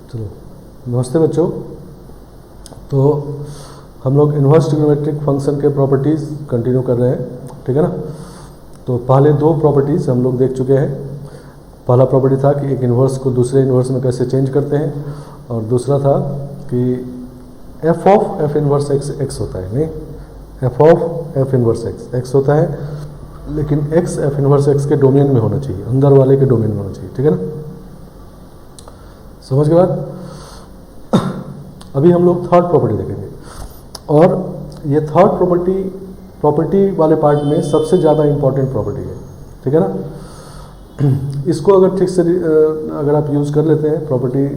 चलो, नमस्ते बच्चों। तो हम लोग इन्वर्स ट्रिग्नोमेट्रिक फंक्शन के प्रॉपर्टीज़ कंटिन्यू कर रहे हैं, ठीक है ना। तो पहले दो प्रॉपर्टीज़ हम लोग देख चुके हैं। पहला प्रॉपर्टी था कि एक इन्वर्स को दूसरे इन्वर्स में कैसे चेंज करते हैं, और दूसरा था कि F of F inverse x होता है। नहीं, F of F inverse x होता है, लेकिन एक्स एफ इन्वर्स एक्स के डोमेन में होना चाहिए, अंदर वाले के डोमेन में होना चाहिए, ठीक है ना। समझ के बाद अभी हम लोग थर्ड प्रॉपर्टी देखेंगे, और ये थर्ड प्रॉपर्टी वाले पार्ट में सबसे ज़्यादा इंपॉर्टेंट प्रॉपर्टी है, ठीक है ना। इसको अगर ठीक से अगर आप यूज़ कर लेते हैं, प्रॉपर्टी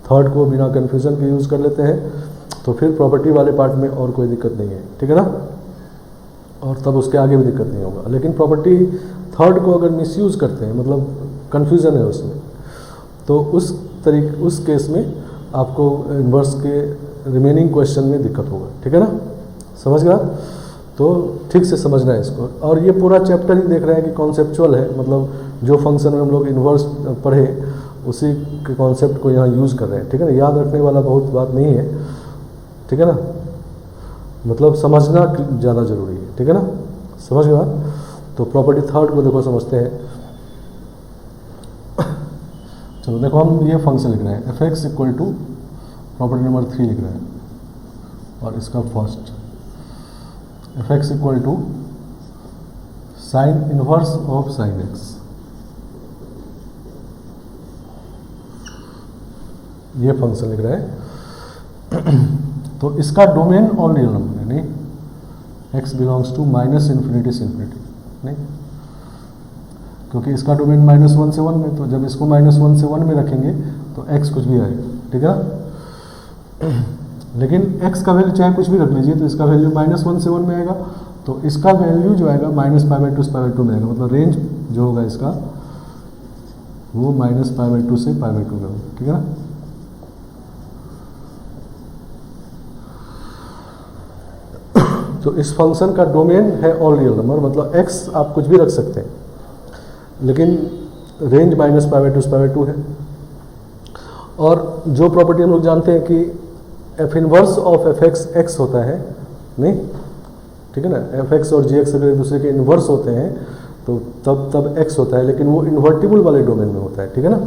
थर्ड को बिना कन्फ्यूज़न के यूज़ कर लेते हैं, तो फिर प्रॉपर्टी वाले पार्ट में और कोई दिक्कत नहीं है, ठीक है ना। और तब उसके आगे भी दिक्कत नहीं होगा। लेकिन प्रॉपर्टी थर्ड को अगर मिसयूज़ करते हैं, मतलब कन्फ्यूज़न है उसमें, तो उस केस में आपको इन्वर्स के रिमेनिंग क्वेश्चन में दिक्कत होगा, ठीक है ना। समझ गया? तो ठीक से समझना है इसको। और ये पूरा चैप्टर ही देख रहे हैं कि कॉन्सेप्चुअल है, मतलब जो फंक्शन में हम लोग इन्वर्स पढ़े उसी के कॉन्सेप्ट को यहाँ यूज़ कर रहे हैं, ठीक है ना। याद रखने वाला बहुत बात नहीं है, ठीक है ना, मतलब समझना ज़्यादा ज़रूरी है, ठीक है ना। समझ गया? तो प्रॉपर्टी थर्ड को देखो समझते हैं। चलो देखो, हम ये फंक्शन लिख रहे हैं f x equal to property number 3 लिख रहे हैं, और इसका first f x equal to sine inverse of sine x. ये फंक्शन लिख रहे हैं। तो इसका डोमेन ऑल रियल नंबर है, नहीं, x belongs to minus infinity से इन्फिनिटी, नहीं, क्योंकि इसका डोमेन -1 से 1 में, तो जब इसको -1 से 1 में रखेंगे तो x कुछ भी आएगा, ठीक है। लेकिन x का वैल्यू चाहे कुछ भी रख लीजिए, तो इसका वैल्यू -1 से 1 में आएगा, तो इसका वैल्यू जो आएगा -π/2 से π/2 में आएगा, मतलब रेंज जो होगा इसका वो -π/2 से π/2 में होगा, ठीक है ना। तो इस फंक्शन का डोमेन है ऑल रियल नंबर, मतलब x आप कुछ भी रख सकते हैं, लेकिन रेंज -π/2 से π/2 है। और जो प्रॉपर्टी हम लोग जानते हैं कि F inverse of F x x होता है, नहीं, ठीक है ना। एफ एक्स और जी एक्स अगर एक दूसरे के इन्वर्स होते हैं तो तब एक्स होता है, लेकिन वो इन्वर्टिबल वाले डोमेन में होता है, ठीक है ना।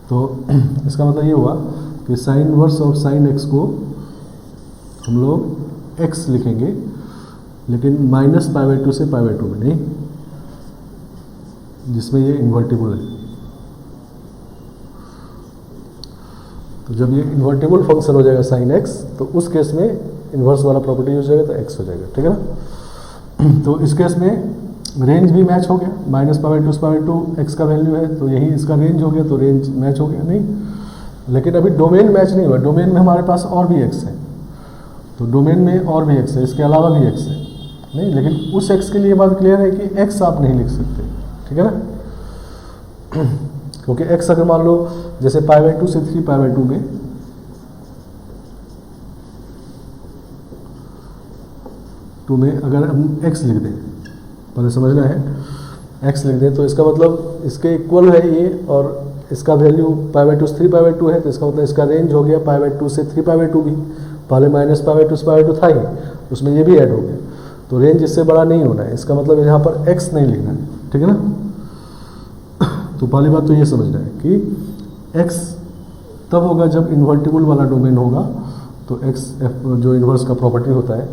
तो इसका मतलब ये हुआ कि sign inverse of sine x को हम लोग एक्स लिखेंगे, लेकिन -π/2 से π/2 में, नहीं, जिसमें ये इन्वर्टिबल है। तो जब ये इन्वर्टिबल फंक्शन हो जाएगा साइन एक्स, तो उस केस में इन्वर्स वाला प्रॉपर्टी हो जाएगा, तो एक्स हो जाएगा, ठीक है ना। तो इस केस में रेंज भी मैच हो गया, -π/2 से π/2 एक्स का वैल्यू है, तो यही इसका रेंज हो गया, तो रेंज मैच हो गया, नहीं। लेकिन अभी डोमेन मैच नहीं हुआ। डोमेन में हमारे पास और भी एक्स है, तो डोमेन में और भी एक्स है, इसके अलावा भी एक्स है, नहीं। लेकिन उस एक्स के लिए बात क्लियर है कि एक्स आप नहीं लिख सकते, ठीक है ना, क्योंकि x अगर मान लो जैसे π/2 से 3π/2 में, अगर हम x लिख दें, पहले समझना है, x लिख दें तो इसका मतलब इसके इक्वल है ये, और इसका वैल्यू π/2 से 3π/2 है, तो इसका मतलब इसका रेंज हो गया π/2 से 3π/2 भी। पहले -π/2 से π/2 था ही, उसमें ये भी ऐड हो गया, तो रेंज इससे बड़ा नहीं होना है। इसका मतलब यहाँ पर x नहीं लिखना है, ठीक है ना। तो पहली बात तो ये समझना है कि x तब होगा जब इन्वर्टिबल वाला डोमेन होगा, तो x जो इन्वर्स का प्रॉपर्टी होता है।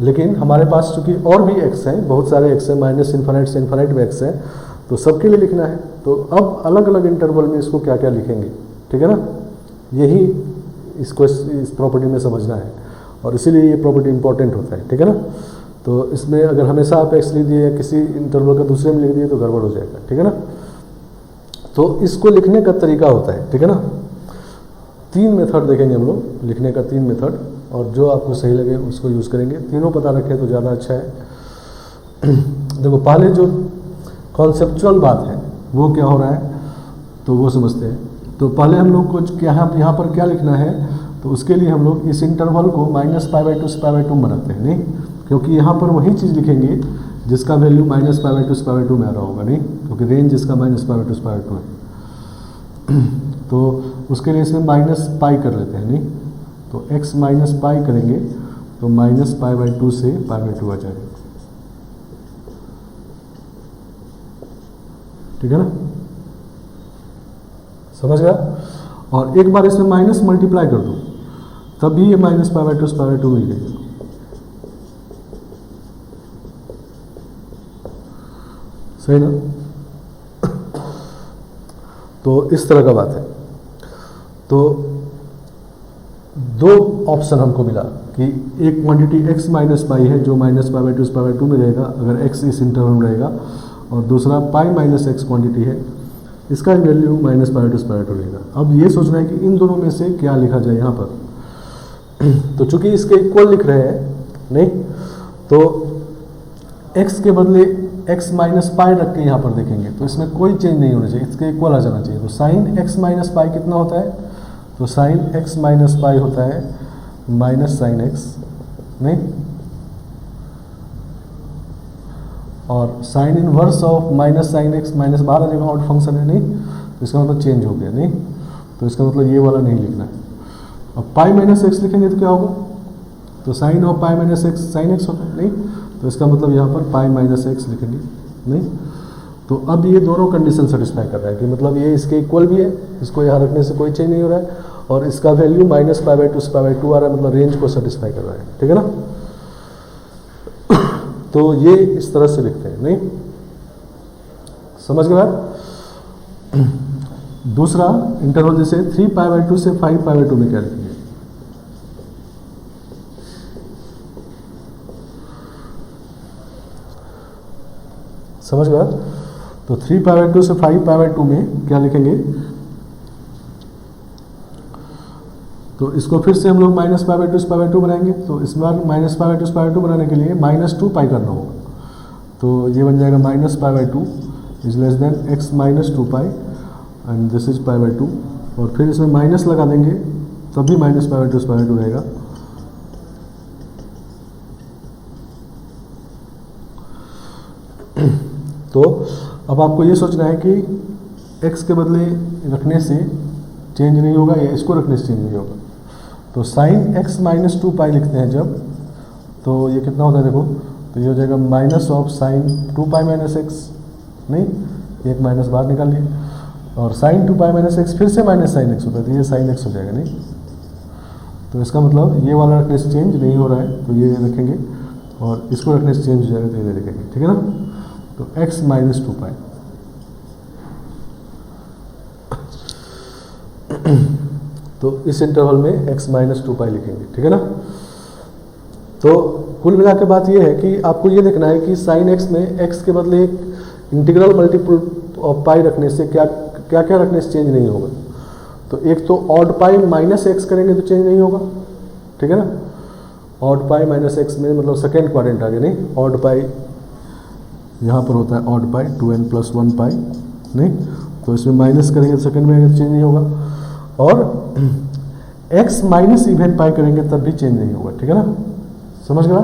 लेकिन हमारे पास चूंकि और भी x हैं, बहुत सारे x हैं, -∞ से ∞ में x है, तो सबके लिए लिखना है। तो अब अलग अलग इंटरवल में इसको क्या क्या लिखेंगे, ठीक है ना, यही इसको इस प्रॉपर्टी में समझना है, और इसीलिए ये प्रॉपर्टी इंपॉर्टेंट होता है, ठीक है ना। तो इसमें अगर हमेशा आप x लिख दिए या किसी इंटरवल का दूसरे में लिख दिए तो गड़बड़ हो जाएगा, ठीक है ना। तो इसको लिखने का तरीका होता है, ठीक है ना। 3 मेथड देखेंगे हम लोग, लिखने का 3 मेथड, और जो आपको सही लगे उसको यूज़ करेंगे। तीनों पता रखें तो ज़्यादा अच्छा है। देखो, पहले जो कॉन्सेप्चुअल बात है वो क्या हो रहा है, तो वो समझते हैं। तो पहले हम लोग को यहाँ पर क्या लिखना है, तो उसके लिए हम लोग इस इंटरवल को -π/2 से π/2 बनाते हैं, नहीं, क्योंकि यहाँ पर वही चीज़ लिखेंगे जिसका वैल्यू -π/2 से π/2 में आ रहा होगा, नहीं, क्योंकि रेंज इसका -π/2 से π/2 है। तो उसके लिए इसमें माइनस पाई कर लेते हैं, नहीं तो x माइनस पाई करेंगे तो माइनस पाई बाई 2 से पाई बाई 2 आ जाएगा, ठीक है ना, समझ गया। और एक बार इसमें माइनस मल्टीप्लाई कर दो तब भी ये माइनस पाई बाई 2 से पाई बाई 2 मिल गई, सही ना। तो इस तरह का बात है। तो दो ऑप्शन हमको मिला कि एक क्वांटिटी x माइनस पाई है जो माइनस पाई बाई 2 से पाई बाई 2 में रहेगा अगर x इस इंटरवल में रहेगा, और दूसरा पाई माइनस एक्स क्वांटिटी है, इसका वैल्यू माइनस पाई बाई 2 से पाई बाई 2 रहेगा। अब ये सोचना है कि इन दोनों में से क्या लिखा जाए यहाँ पर। तो चूंकि इसके इक्वल लिख रहे हैं, नहीं तो x के बदले x माइनस पाई रख के यहाँ पर देखेंगे तो इसमें कोई चेंज नहीं होना चाहिए, इसके इक्वल आ जाना चाहिए। तो साइन x माइनस पाई कितना होता है, तो साइन x माइनस पाई होता है माइनस साइन x, नहीं, और sine inverse of minus sine x minus बाहर आ जाएगा, ऑड फंक्शन है, नहीं तो इसका मतलब चेंज हो गया, नहीं तो इसका मतलब ये वाला नहीं लिखना है। अब पाई माइनस एक्स लिखेंगे तो क्या होगा, तो sine of pi minus x sine x होता है, नहीं तो इसका मतलब यहाँ पर पाई माइनस एक्स लिखेंगे, नहीं तो अब ये दोनों कंडीशन सेटिस्फाई कर रहा है कि मतलब ये इसके इक्वल भी है, इसको यहाँ रखने से कोई चेंज नहीं हो रहा है, और इसका वैल्यू माइनस पाई बाई 2 से पाई बाई 2 आ रहा है, मतलब रेंज को सेटिस्फाई कर रहा है, ठीक है ना। तो ये इस तरह से लिखते हैं, नहीं समझ गए। दूसरा इंटरवल जैसे 3 पाई बाई 2 से 5 पाई बाई 2 में क्या लिखेंगे, समझ गया। तो 3 पाई बाई 2 से 5 पाई बाई 2 में क्या लिखेंगे, तो इसको फिर से हम लोग माइनस पाई बाई 2 से पाई बाई 2 बनाएंगे। तो इस बार माइनस पाई बाई 2 से पाई बाई 2 बनाने के लिए माइनस 2 पाई करना होगा, तो ये बन जाएगा minus pi by 2 is less then x minus 2 pi and this is pi by 2, और फिर इसमें माइनस लगा देंगे तब भी माइनस पाई बाई 2 से पाई बाई 2 रहेगा। तो अब आपको ये सोचना है कि x के बदले रखने से चेंज नहीं होगा या इसको रखने से चेंज नहीं होगा। तो साइन x माइनस 2 पाई लिखते हैं जब, तो ये कितना होता है देखो, तो ये हो जाएगा minus of sine 2 pi minus x, नहीं एक माइनस बाहर निकाल लिए, और साइन 2 पाई माइनस एक्स फिर से माइनस साइन एक्स होता है, तो ये साइन एक्स हो जाएगा, नहीं तो इसका मतलब ये वाला रखने से चेंज नहीं हो रहा है तो ये रखेंगे, और इसको रखने से चेंज हो जाएगा तो ये लिखेंगे, ठीक है ना। तो x माइनस 2 पाई, तो इस इंटरवल में x माइनस 2 पाई लिखेंगे, ठीक है ना। तो कुल मिला के बात ये है कि आपको ये देखना है कि साइन x में x के बदले एक इंटीग्रल मल्टीपल ऑफ पाई रखने से क्या क्या क्या रखने से चेंज नहीं होगा। तो एक तो ऑड पाई माइनस एक्स करेंगे तो चेंज नहीं होगा, ठीक है ना। ऑड पाई माइनस एक्स में मतलब सेकेंड क्वाड्रेंट आ गया, नहीं ऑड पाई यहाँ पर होता है ऑड पाई 2n प्लस 1 पाई, नहीं तो इसमें माइनस करेंगे तो सेकेंड में अगर चेंज नहीं होगा, और x माइनस इवन पाई करेंगे तब भी चेंज नहीं होगा, ठीक है ना, समझ गया।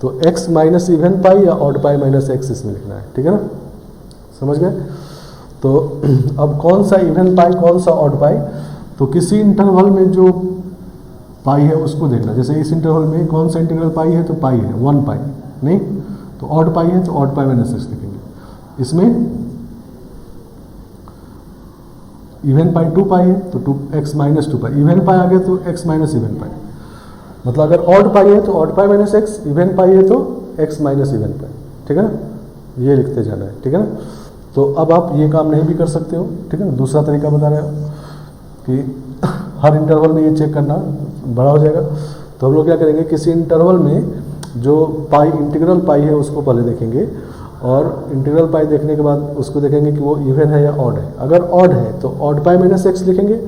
तो x माइनस इवन पाई या ऑड पाई माइनस एक्स इसमें लिखना है, ठीक है ना, समझ गए। तो अब कौन सा इवन पाई कौन सा ऑड पाई, तो किसी इंटरवल में जो पाई है उसको देखना, जैसे इस इंटरवल में कौन सा इंटीग्रल पाई है तो पाई है 1 पाई, नहीं तो ऑड पाई है तो ऑड पाई माइनस एक्स लिखेंगे। इसमें इवन पाई 2 पाई है तो 2x माइनस 2 पाई, इवन पाई आ गया तो x माइनस इवन पाई, मतलब अगर ऑड पाई है तो odd pi minus x, even पाई है तो x माइनस इवन पाई, ठीक है ना, ये लिखते जाना है, ठीक है ना। तो अब आप ये काम नहीं भी कर सकते हो, ठीक है ना। दूसरा तरीका बता रहे हो कि हर इंटरवल में ये चेक करना बड़ा हो जाएगा, तो हम लोग क्या करेंगे, किसी इंटरवल में जो पाई इंटीग्रल पाई है उसको पहले देखेंगे, और इंटीग्रल पाई देखने के बाद उसको देखेंगे कि वो इवन है या ऑड है। अगर ऑड है तो ऑड पाई माइनस एक्स लिखेंगे,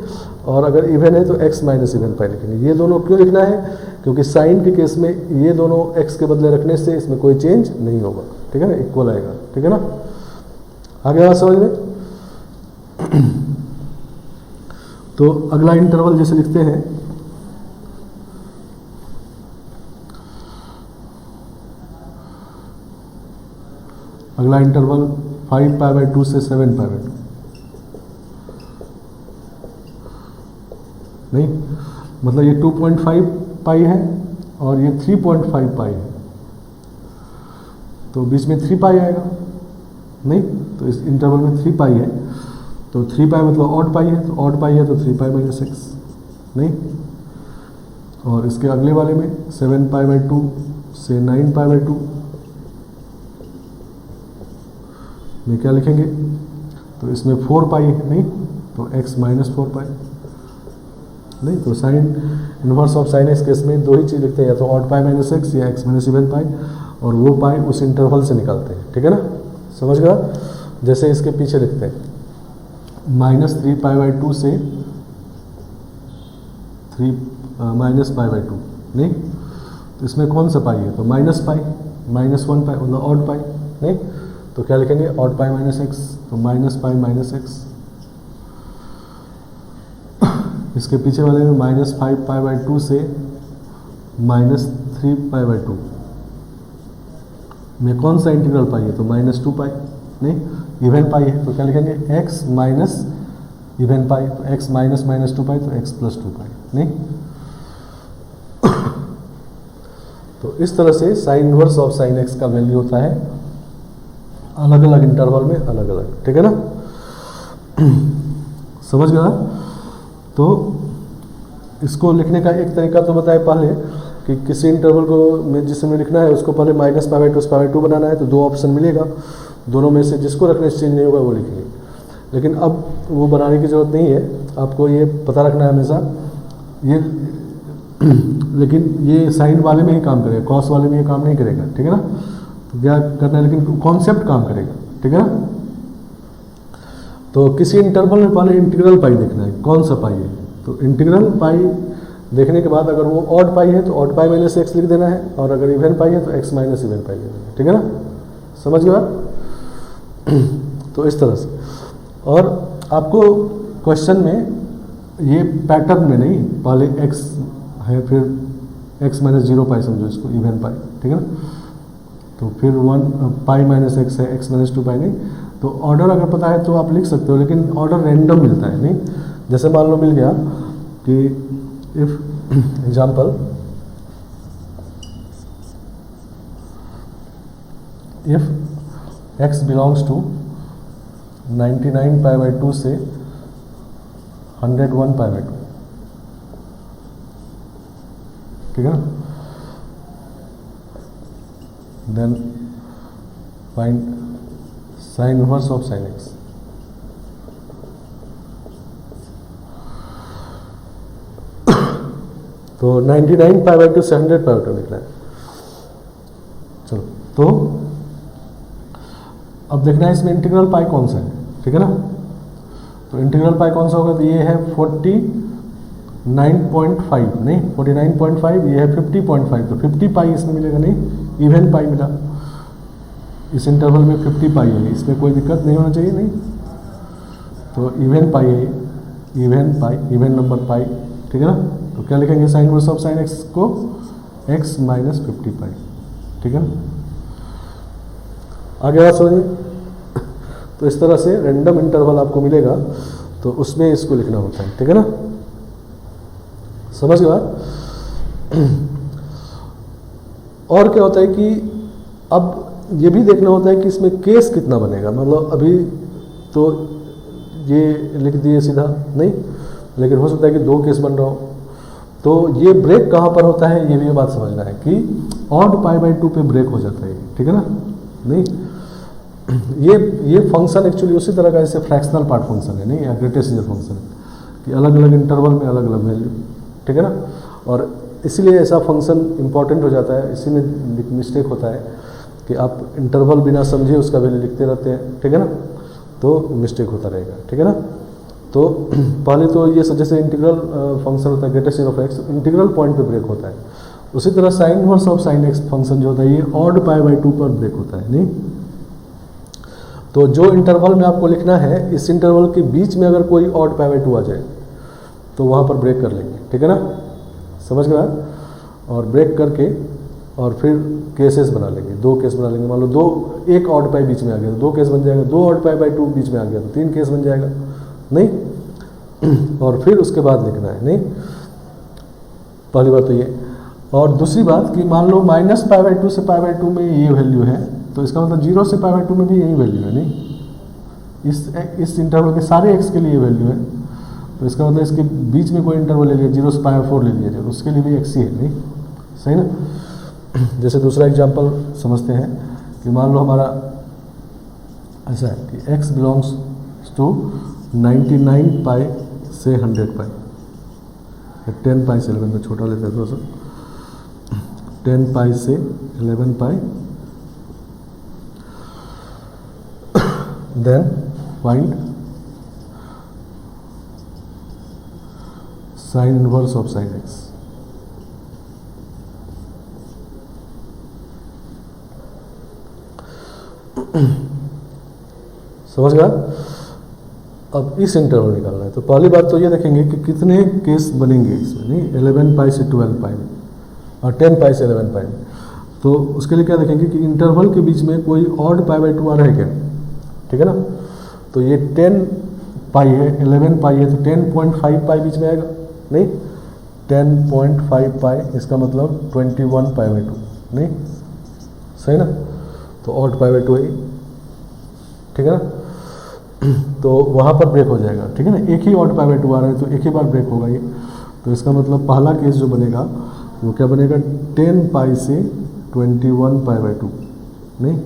और अगर इवन है तो x माइनस इवन पाई लिखेंगे। ये दोनों क्यों लिखना है, क्योंकि साइन के केस में ये दोनों x के बदले रखने से इसमें कोई चेंज नहीं होगा, ठीक है ना, इक्वल आएगा, ठीक है ना। आगे बात समझ में। तो अगला इंटरवल जैसे लिखते हैं, अगला इंटरवल 5 पाई बाई 2 से 7 पाई बाई 2, नहीं, मतलब ये 2.5 पाई है और ये 3.5 पाई है, तो बीच में 3 पाई आएगा नहीं, तो इस इंटरवल में 3 पाई है, तो 3 पाई मतलब ऑड पाई है, तो ऑड पाई है तो 3 पाई माइनस एक्स नहीं, और इसके अगले वाले में 7 पाई बाई 2 से 9 पाई बाई 2 में क्या लिखेंगे, तो इसमें 4 पाई है नहीं, तो x माइनस 4 पाई नहीं, तो sine inverse of sine x case में दो ही चीज़ लिखते हैं, या तो ऑड पाई माइनस एक्स या x माइनस इवन पाई, और वो पाई उस इंटरवल से निकालते हैं, ठीक है ना, समझ गया। जैसे इसके पीछे लिखते हैं -3 पाई बाई 2 से 3 माइनस पाई बाई 2 नहीं, तो इसमें कौन सा पाई है, तो माइनस पाई, -1 पाई मतलब ऑड पाई नहीं, तो क्या लिखेंगे ऑड पाई माइनस एक्स, तो माइनस पाई माइनस एक्स। इसके पीछे वाले में -5 पाई बाई 2 से -3 पाई बाई 2 में कौन सा इंटीग्रल पाई है, तो -2 पाई नहीं, इवन पाई है, तो क्या लिखेंगे x माइनस इवन पाई, तो x माइनस -2 पाई, तो x प्लस 2 पाई नहीं। तो इस तरह से sign inverse of sine x का वैल्यू होता है अलग अलग इंटरवल में अलग अलग, ठीक है ना, समझ गया। तो इसको लिखने का एक तरीका तो बताया पहले कि किसी इंटरवल को में जिसमें लिखना है उसको पहले -π/2 π/2 बनाना है, तो दो ऑप्शन मिलेगा, दोनों में से जिसको रखने से चेंज नहीं होगा वो लिखेंगे। लेकिन अब वो बनाने की ज़रूरत नहीं है, आपको ये पता रखना है हमेशा ये लेकिन ये साइन वाले में ही काम करेगा, कॉस वाले में ये काम नहीं करेगा, ठीक है ना। तो क्या करना है, लेकिन कॉन्सेप्ट काम करेगा, ठीक है ना। तो किसी इंटरवल में पहले इंटीग्रल पाई देखना है, कौन सा पाई है, तो इंटीग्रल पाई देखने के बाद अगर वो ऑड पाई है तो ऑड पाई माइनस एक्स लिख देना है, और अगर इवन पाई है तो एक्स माइनस इवन पाई लिख देना है, ठीक है ना, समझ गया। तो इस तरह से, और आपको क्वेश्चन में ये पैटर्न में नहीं, पहले एक्स है फिर एक्स माइनस 0 पाई समझो इसको इवन पाई, ठीक है ना, तो फिर 1 पाई माइनस एक्स है, एक्स माइनस 2 पाई नहीं, तो ऑर्डर अगर पता है तो आप लिख सकते हो, लेकिन ऑर्डर रैंडम मिलता है नहीं। जैसे मान लो मिल गया कि if example if x belongs to 99 pi by 2 से 101 पाई बाई 2, ठीक है ना, then find sine inverse of sine x. तो 99 पाई बाई 2 से 100 पाई बाई 2 लिखना है। चलो, तो अब देखना है इसमें इंटीग्रल पाई कौन सा है, ठीक है ना। तो इंटीग्रल पाई कौन सा होगा, तो ये है 49.5 नहीं, 49.5, ये है 50.5, तो 50 पाई इसमें मिलेगा नहीं, इवन पाई मिला, इस इंटरवल में 50 पाई है, इसमें कोई दिक्कत नहीं होना चाहिए नहीं, तो इवन पाई है, इवन पाई, इवन नंबर पाई, ठीक है ना। तो क्या लिखेंगे sign inverse of sine x को x माइनस 50 पाई, ठीक है ना। आगे बात समझिए। तो इस तरह से रैंडम इंटरवल आपको मिलेगा, तो उसमें इसको लिखना होता है, ठीक है ना, समझ गए बात। और क्या होता है कि अब ये भी देखना होता है कि इसमें केस कितना बनेगा, मतलब अभी तो ये लिख दिए सीधा नहीं, लेकिन हो सकता है कि 2 केस बन रहा हो, तो ये ब्रेक कहाँ पर होता है, ये भी बात समझना है कि ऑड पाई बाई 2 पे ब्रेक हो जाता है, ठीक है ना। नहीं, ये फंक्शन एक्चुअली उसी तरह का जैसे फ्रैक्शनल पार्ट फंक्शन है नहीं, या ग्रेटेस्ट इंटीजर फंक्शन है कि अलग अलग इंटरवल में अलग अलग वैल्यू, ठीक है ना। और इसीलिए ऐसा फंक्शन इंपॉर्टेंट हो जाता है, इसी में मिस्टेक होता है कि आप इंटरवल बिना समझे उसका वैल्यू लिखते रहते हैं, ठीक है ना, तो मिस्टेक होता रहेगा, ठीक है ना। तो पहले तो ये जैसे इंटीग्रल फंक्शन होता है greatest integer of x, integral point पे ब्रेक होता है, उसी तरह sign inverse of sine x function जो होता है ये ऑड पाई बाई 2 पर ब्रेक होता है नहीं। तो जो इंटरवल में आपको लिखना है, इस इंटरवल के बीच में अगर कोई ऑड पाई बाई 2 आ जाए तो वहाँ पर ब्रेक कर लेंगे, ठीक है ना, समझ गए। और ब्रेक करके और फिर केसेस बना लेंगे, 2 केस बना लेंगे, मान लो 1 ऑड पाई बीच में आ गया तो 2 केस बन जाएगा, 2 ऑड पाई बाई 2 बीच में आ गया तो 3 केस बन जाएगा नहीं। और फिर उसके बाद लिखना है, नहीं। पहली बात तो ये। और दूसरी बात कि मान लो -π/2 से π/2 में ये वैल्यू है, तो इसका मतलब 0 से π/2 में भी यही वैल्यू है, नहीं। इस इंटरवल के सारे x के लिए ये वैल्यू है, तो इसका मतलब इसके बीच में कोई इंटरवल ले लिया 0 से π/4 ले लिया जाए, उसके लिए भी x ही है, नहीं। सही ना। जैसे दूसरा एग्जांपल समझते हैं कि मान लो हमारा ऐसा है कि x बिलोंग्स टू 99π से 100π, 10π से 11 में छोटा लेते हैं थोड़ा सा, 10π से 11π, then find sine inverse of sine x। समझ गया। अब इस इंटरवल निकालना है, तो पहली बात तो ये देखेंगे कि कितने केस बनेंगे इसमें, नहीं। 11π से 12π में और 10π से 11π में, तो उसके लिए क्या देखेंगे कि इंटरवल के बीच में कोई ऑड π/2 आ रहा है क्या, ठीक है ना। तो ये 10π है, 11π है, तो 10.5π बीच में आएगा, नहीं। 10.5π इसका मतलब 21π/2, नहीं। सही ना। तो ऑड π/2 है, ठीक है ना। तो वहाँ पर ब्रेक हो जाएगा, ठीक है ना। एक ही ऑड π/2 आ रहा है तो एक ही बार ब्रेक होगा ये। तो इसका मतलब पहला केस जो बनेगा वो क्या बनेगा, 10π से 21π/2, नहीं,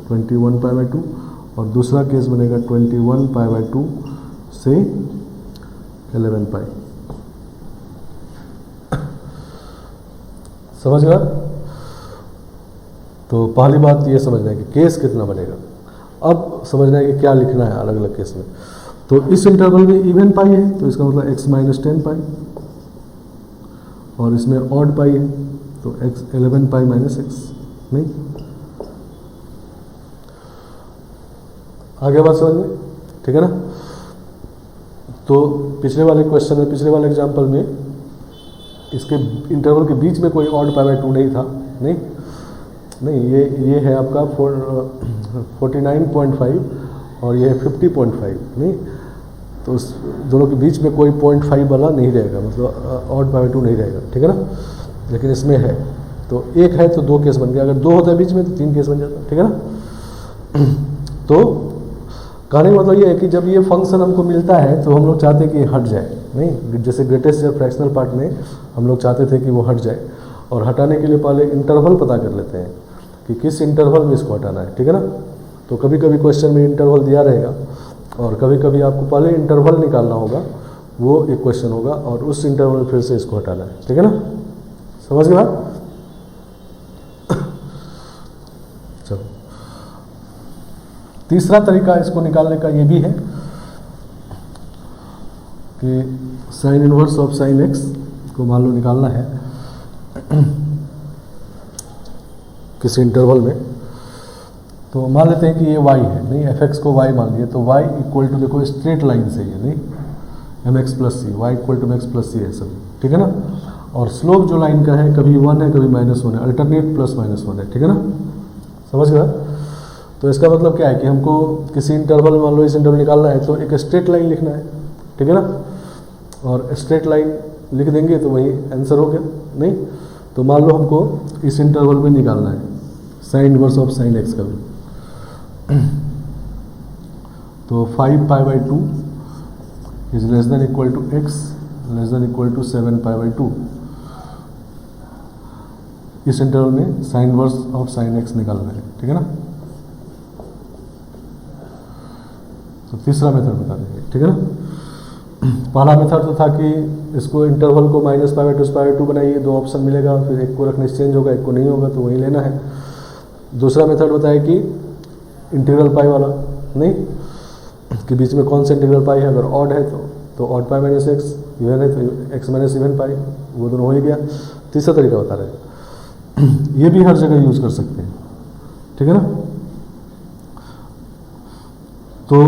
21π/2। और दूसरा केस बनेगा 21π/2 से 11π। समझ गया। तो पहली बात ये समझना है कि केस कितना बनेगा। अब समझना है कि क्या लिखना है अलग अलग केस में। तो इस इंटरवल में इवन पाई है, तो इसका मतलब x - 10π, और इसमें ऑड पाई है तो x 11π - x, नहीं। आगे बात समझ में, ठीक है ना। तो पिछले वाले क्वेश्चन में, पिछले वाले एग्जाम्पल में इसके इंटरवल के बीच में कोई ऑड π/2 नहीं था, नहीं। ये है आपका 49.5 और ये है 50.5, नहीं। तो उस दोनों के बीच में कोई 0.5 वाला नहीं रहेगा, मतलब ऑड π/2 नहीं रहेगा, ठीक है ना। लेकिन इसमें है, तो एक है तो दो केस बन गया, अगर दो होता है बीच में तो 3 केस बन जाता, ठीक है ना। तो कहने का मतलब ये है कि जब ये फंक्शन हमको मिलता है तो हम लोग चाहते हैं कि हट जाए, नहीं। जैसे ग्रेटेस्ट या फ्रैक्शनल पार्ट में हम लोग चाहते थे कि वो हट जाए, और हटाने के लिए पहले इंटरवल पता कर लेते हैं कि किस इंटरवल में इसको हटाना है, ठीक है ना। तो कभी कभी क्वेश्चन में इंटरवल दिया रहेगा, और कभी कभी आपको पहले इंटरवल निकालना होगा, वो एक क्वेश्चन होगा, और उस इंटरवल में फिर से इसको हटाना है, ठीक है ना। समझ गया। चलो, तीसरा तरीका इसको निकालने का ये भी है कि sign inverse of sine x को मान लो निकालना है किसी इंटरवल में। तो मान लेते हैं कि ये y है, नहीं। fx को y मान लिया, तो y इक्वल टू, देखो स्ट्रेट लाइन से ये, नहीं, mx + c, y equal to mx + c है सब, ठीक है ना। और स्लोप जो लाइन का है कभी 1 है कभी -1 है, अल्टरनेट +-1 है, ठीक है ना। समझ गया। तो इसका मतलब क्या है कि हमको किसी इंटरवल, मान लो इस इंटरवल निकालना है तो एक स्ट्रेट लाइन लिखना है, ठीक है ना। और स्ट्रेट लाइन लिख देंगे तो वही आंसर हो गया, नहीं। तो मान लो हमको इस इंटरवल में निकालना है sine inverse of sine x का भी। तो 5π/2 is less than equal to x less than equal to 7π/2। इस इंटरवल में sine inverse of sine x निकालना है, ठीक है ना। तो तीसरा मेथड बता देंगे, ठीक है ना। पहला मेथड तो था कि इसको इंटरवल को -π/2 से π/2 बनाइए, दो ऑप्शन मिलेगा, फिर एक को रखने से चेंज होगा, एक को नहीं होगा, तो वही लेना है। दूसरा मेथड बताया कि इंटीग्रल पाई वाला, नहीं, कि बीच में कौन सा इंटीग्रल पाई है, अगर ऑड है तो ऑड π - x, इवन है तो x - इवन पाई, वो दोनों हो ही गया। तीसरा तरीका बता रहे हैं, ये भी हर जगह यूज कर सकते हैं, ठीक है ना। तो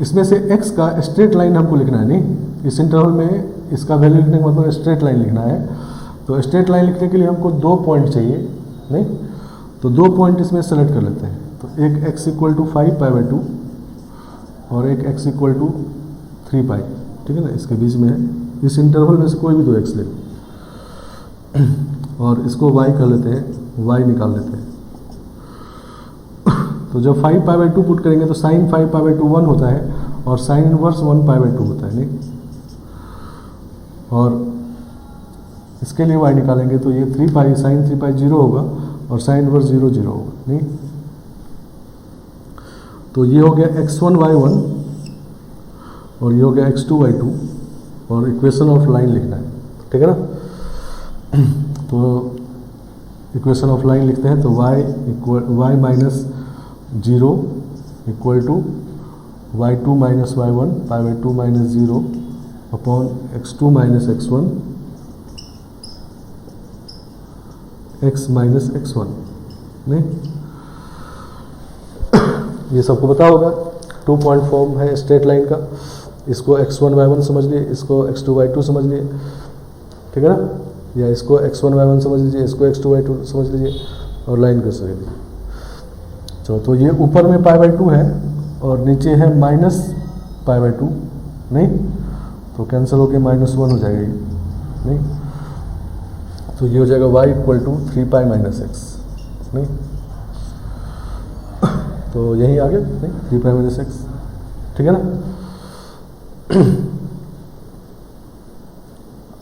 इसमें से x का स्ट्रेट लाइन हमको लिखना है, नहीं। इस इंटरवल में इसका वैल्यू लिखने का मतलब स्ट्रेट लाइन लिखना है। तो स्ट्रेट लाइन लिखने के लिए हमको 2 पॉइंट चाहिए, नहीं। तो 2 पॉइंट इसमें सेलेक्ट कर लेते हैं। तो एक x = 5π/2 और एक x = 3 पाई, ठीक है ना, इसके बीच में है। इस इंटरवल में से कोई भी 2 एक्स ले लो और इसको y कर लेते हैं, y निकाल लेते हैं। तो जब 5 पाई बाई 2 पुट करेंगे तो साइन 5 पाई बाई 2 1 होता है और साइन इनवर्स 1 पाई बाई 2 होता है, नहीं। और इसके लिए y निकालेंगे तो ये 3 पाई साइन 3 पाई 0 होगा और साइन इनवर्स 0 0 होगा, नहीं। तो ये हो गया x1 y1 और ये हो गया x2 y2 और इक्वेशन ऑफ लाइन लिखना है, ठीक है ना। तो इक्वेशन ऑफ लाइन लिखते हैं तो y minus 0 equal to y2 minus y1 pi by 2 minus 0 upon x2 minus x1 x minus x1, नहीं। ये सबको पता होगा, 2 पॉइंट फॉर्म है स्ट्रेट लाइन का। इसको x1 y1 समझ लिए, इसको x2 y2 समझ लिए, ठीक है ना, या इसको x1 y1 समझ लीजिए, इसको x2 y2 समझ लीजिए और लाइन को समझ लीजिए। चलो, तो ये ऊपर में पाई बाई 2 है और नीचे है माइनस पाई बाई 2, नहीं। तो कैंसिल होके -1 हो जाएगा ये, नहीं। तो ये हो जाएगा y equal to 3 pi minus x, नहीं। तो यही आ गया, नहीं, 3 पाई माइनस एक्स, ठीक है ना।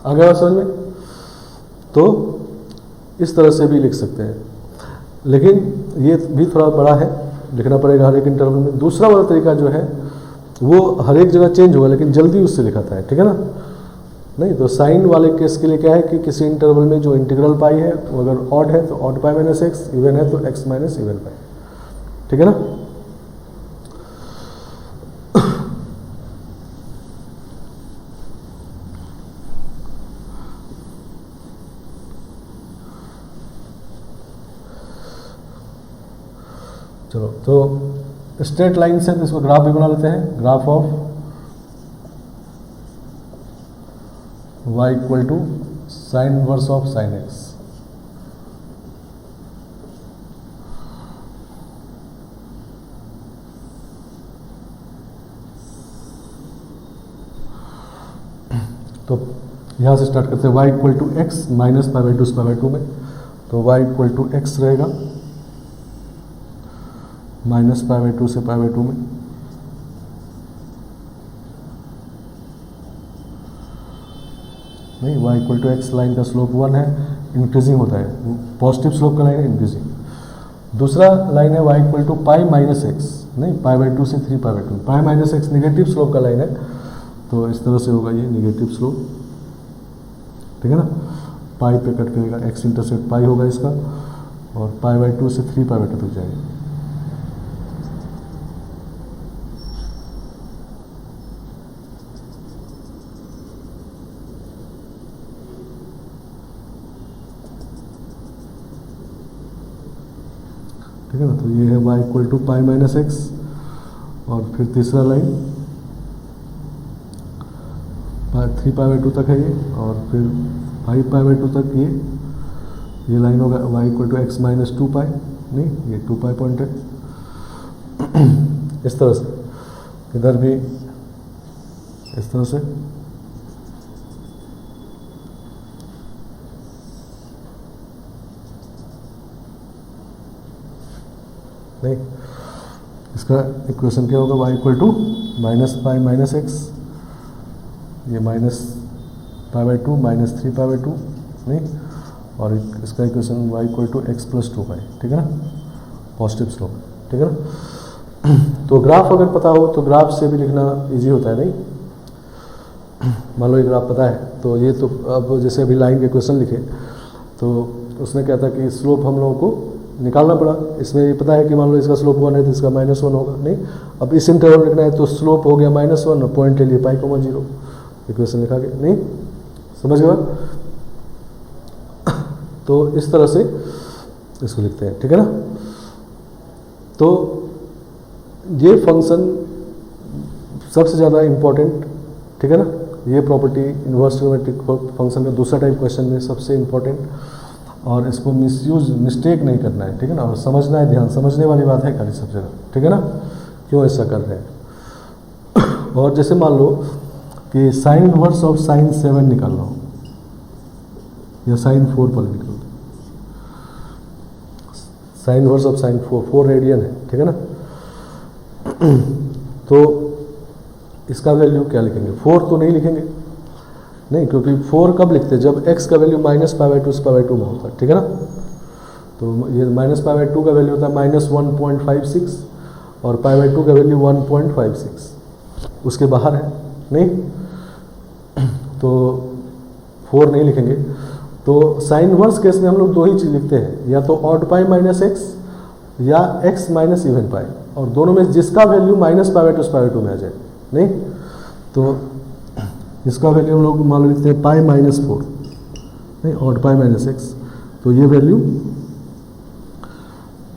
आगे बात समझ में। तो इस तरह से भी लिख सकते हैं, लेकिन ये भी थोड़ा बड़ा है, लिखना पड़ेगा हर एक इंटरवल में। दूसरा वाला तरीका जो है वो हर एक जगह चेंज होगा लेकिन जल्दी उससे लिखाता है, ठीक है ना। नहीं, तो साइन वाले केस के लिए क्या है कि किसी इंटरवल में जो इंटीग्रल पाई है वो अगर ऑड है तो odd pi minus x, even है तो एक्स माइनस इवन पाई, ठीक है ना। चलो, तो स्ट्रेट लाइन से तो इसको ग्राफ भी बना लेते हैं। Graph of y equal to sine inverse of sine x. तो यहाँ से स्टार्ट करते हैं। y equal to x minus pi by 2 pi by 2 में, तो y इक्वल टू एक्स रहेगा माइनस पाई बाई 2 से पाई बाई 2 में, नहीं। y equal to x line का स्लोप 1 है, इंक्रीजिंग होता है, पॉजिटिव स्लोप का लाइन है, इंक्रीजिंग। दूसरा लाइन है y equal to pi minus x, नहीं, पाई बाई 2 से 3 pi by 2। Pi minus x negative slope का लाइन है, तो इस तरह से होगा ये निगेटिव स्लोप, ठीक है ना। पाई पे कट करेगा, एक्स इंटरसेप्ट पाई होगा इसका, और पाई बाई 2 से 3 पाई बाई 2 तक जाएगा। ठीक है ना। तो ये है y equal to pi minus x, और फिर तीसरा लाइन 3 पाई बाई 2 तक है ये, और फिर 5 पाई बाई 2 तक ये लाइन होगा y equal to x minus 2 pi, नहीं, ये 2 पाई पॉइंट है। इस तरह से इधर भी इस तरह से, नहीं। इसका इक्वेशन क्या होगा, y equal to minus pi minus x, ये minus pi by 2 minus 3 pi by 2, नहीं। और इसका equation y equal to x plus 2 pi, ठीक है ना, पॉजिटिव स्लोप, ठीक है ना। तो ग्राफ अगर पता हो तो ग्राफ से भी लिखना इजी होता है, नहीं। मान लो ये ग्राफ पता है, तो ये तो अब जैसे अभी लाइन के क्वेश्चन लिखे तो उसने क्या था कि स्लोप हम लोगों को निकालना पड़ा। इसमें ये पता है कि मान लो इसका स्लोप 1 है तो इसका -1 होगा, नहीं। अब इस इंटरवल लिखना है तो स्लोप हो गया -1 और पॉइंट ले लिए पाई कोमा 0, इक्वेशन लिखा गया, नहीं। समझ गए। तो इस तरह से इसको लिखते हैं, ठीक है ना। तो ये फंक्शन सबसे ज़्यादा इम्पोर्टेंट, ठीक है ना। ये प्रॉपर्टी इनवर्स ट्रिग्नोमेट्रिक फंक्शन का दूसरा टाइप क्वेश्चन में सबसे इम्पोर्टेंट, और इसको मिस्टेक नहीं करना है, ठीक है ना। और समझना है, ध्यान समझने वाली बात है खाली सब जगह, ठीक है ना, क्यों ऐसा कर रहे हैं। और जैसे मान लो कि साइन इनवर्स ऑफ साइन 7 निकाल रहा हूँ या साइन 4 पर निकाल, sign inverse of sign 4 radian है, ठीक है ना। तो इसका वैल्यू क्या लिखेंगे, 4 तो नहीं लिखेंगे, नहीं, क्योंकि 4 कब लिखते हैं, जब x का वैल्यू -π/2 में होता है, ठीक है ना। तो ये -π/2 का वैल्यू होता है -1.56 और π/2 का वैल्यू 1.56, उसके बाहर है, नहीं, तो 4 नहीं लिखेंगे। तो साइन इनवर्स केस में हम लोग दो ही चीज़ लिखते हैं, या तो ऑड पाई माइनस एक्स या x माइनस इवन पाई, और दोनों में जिसका वैल्यू -π/2 में आ जाए, नहीं, तो इसका वैल्यू हम लोग मान लो लिखते हैं π-4, नहीं, ऑड पाई माइनस एक्स, तो ये वैल्यू